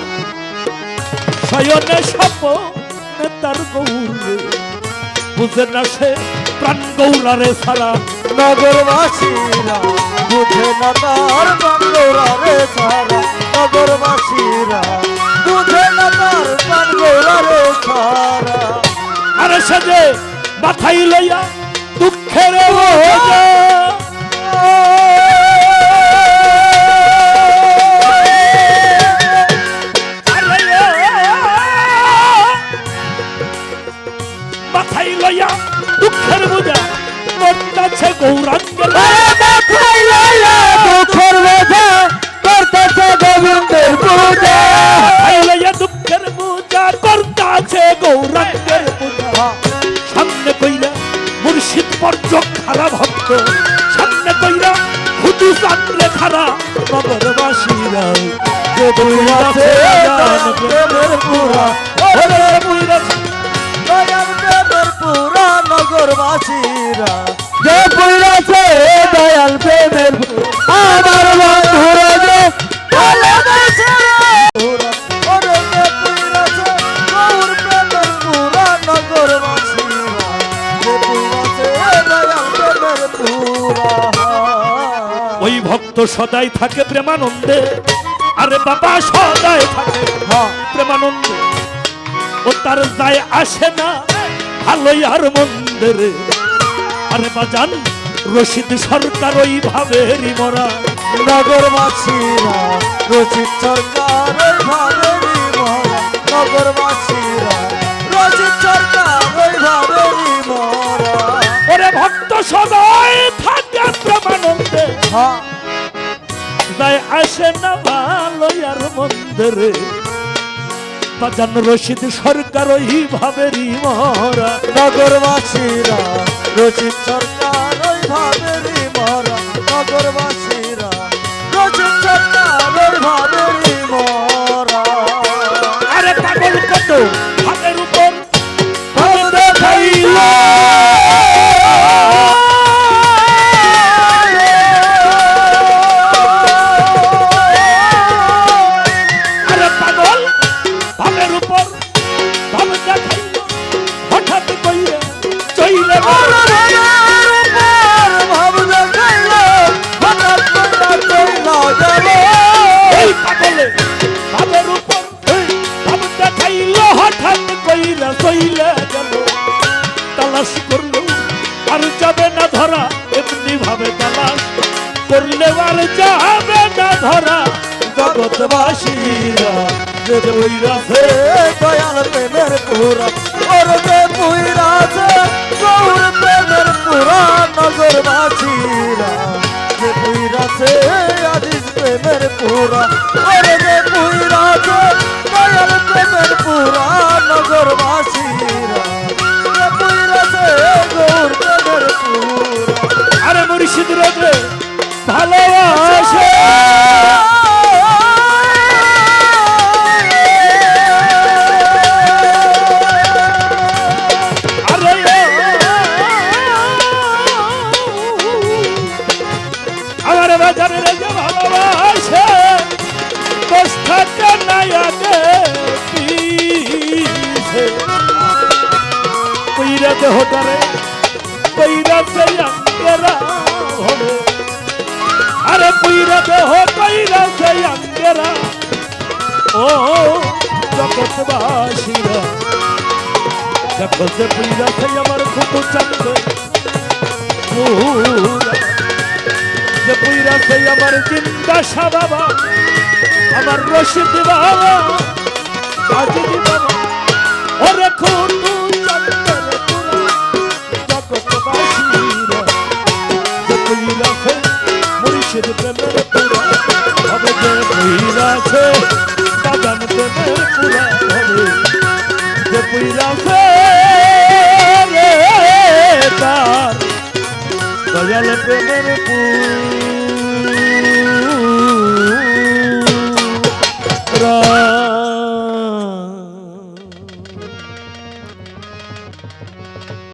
শয়নে স্বপনে তার গৌর রে, বুঝে না সে প্রাণ গৌরারে ছাড়া নগরবাসীরা বুঝে না তার বাঙ্গোরারে ছাড়া নগরবাসীরা বুঝে না তার বাঙ্গোরারে ছাড়া আরে সে যে মাথায় লইয়া দুঃখের বোঝা, মাথায় লইয়া দুঃখের বোঝা করতেছে গৌরাঙ্গের মাথায় লইয়া দুঃখের বোঝা করতেছে গোবিন্দের পূজা মাথায় লইয়া দুঃখের বোঝা করতেছে গৌরাঙ্গের পূজা, সামনে কইরা মুর্শিদ পর্যক খারা ভক্ত, সামনে কইরা খুদু চাঁদরে খারা নগরবাসীরা যে বইরাছে প্রেমের পুরা ওরে বইরাছে দয়াল প্রেমের পুরা নগরবাসীরা যে বইরাছে দয়াল প্রেমের আমার বন্ধুরে যে ভালোবাসে পুরা ওরে যে পুরাছে গৌর প্রেমের পুরা নগরবাসীরা যে পুরাছে দয়াল প্রেমের পুরা ওই ভক্ত সদাই থাকে প্রেমানন্দে, আরে বাবা সদাই থাকে প্রেমানন্দে, ও তার যায় আসে না ভালোই আর মন্দিরে, আরে বাজান রশিদ সরকার ওই ভাবেরই মরা নগরবাসীরা রচিত সরকার ওই ভাবেরই মরা নগরবাসীরা রচিত সরকার ওই ভাবেরই মরা ওরে ভক্ত সদাই থাকে প্রেমানন্দে, হ্যাঁ যায় আসে না ভালোই আর মন্দিরে, বাজান রশিদ সরকার ওই ভাবেরই মরা নগরবাসীরা রচিত সরকার ওই ভাবেরই মরা নগরবাসীরা রচিত সরকার ওই ভাবেরই মরা আরে পাগল কত হাতের উপর ভাব দেখাইল, আরে পাগল ভাবের উপর ভাব দেখাইল, হঠাৎ কইরা চইলে গেল। ভাব দেখাইল হঠাৎ করে চইলা গেল এই পাগলে ভাবের উপর ভাব দেখাইল, হঠাৎ কইরা চইলে গেল, তালাশ করলো আর যাবে না ধরা, এমনি ভাবে তালাশ করলে আর যাবে না ধরা, জগৎবাসীরা যে বইরাছে দয়াল প্রেমের পুরা ওর যে পুইরাছে গৌর প্রেমের পুরা নগরবাসীরা যে পুইরাছে আজিজ প্রেমের পুরা ওর যে পুইরাছে দয়াল প্রেমের পুরা নগরবাসীরা যে পুইরাছে গৌর প্রেমের পুরা আরে মুর্শিদ রে ভালোবাসে আমার বাজারে যে ভালোবাসে দোষ থাকে না আগে পিছে, কইরাতে হোটারে কইরাতে আঙ্গেরা হবে ওরে পুইরা দেহ কইরা সেই আঙ্গেরা ও জগৎবাসীরা দেখো যে পুইরা সেই আমার খুব চান্দে যে পুইরা সেই আমার জিন্দা শাহ বাবা আমার রশিদ বাবা আজিদি বাবা ওরে খুটু চান্দের পুরা জগৎবাসীরা যে পুইরা সেই মুর্শিদ প্রেমের পুরা হবে যে পুইরা সেই বাগান প্রেমের পুরা হবে যে পুইরা সেই তার দয়াল প্রেমের পুরা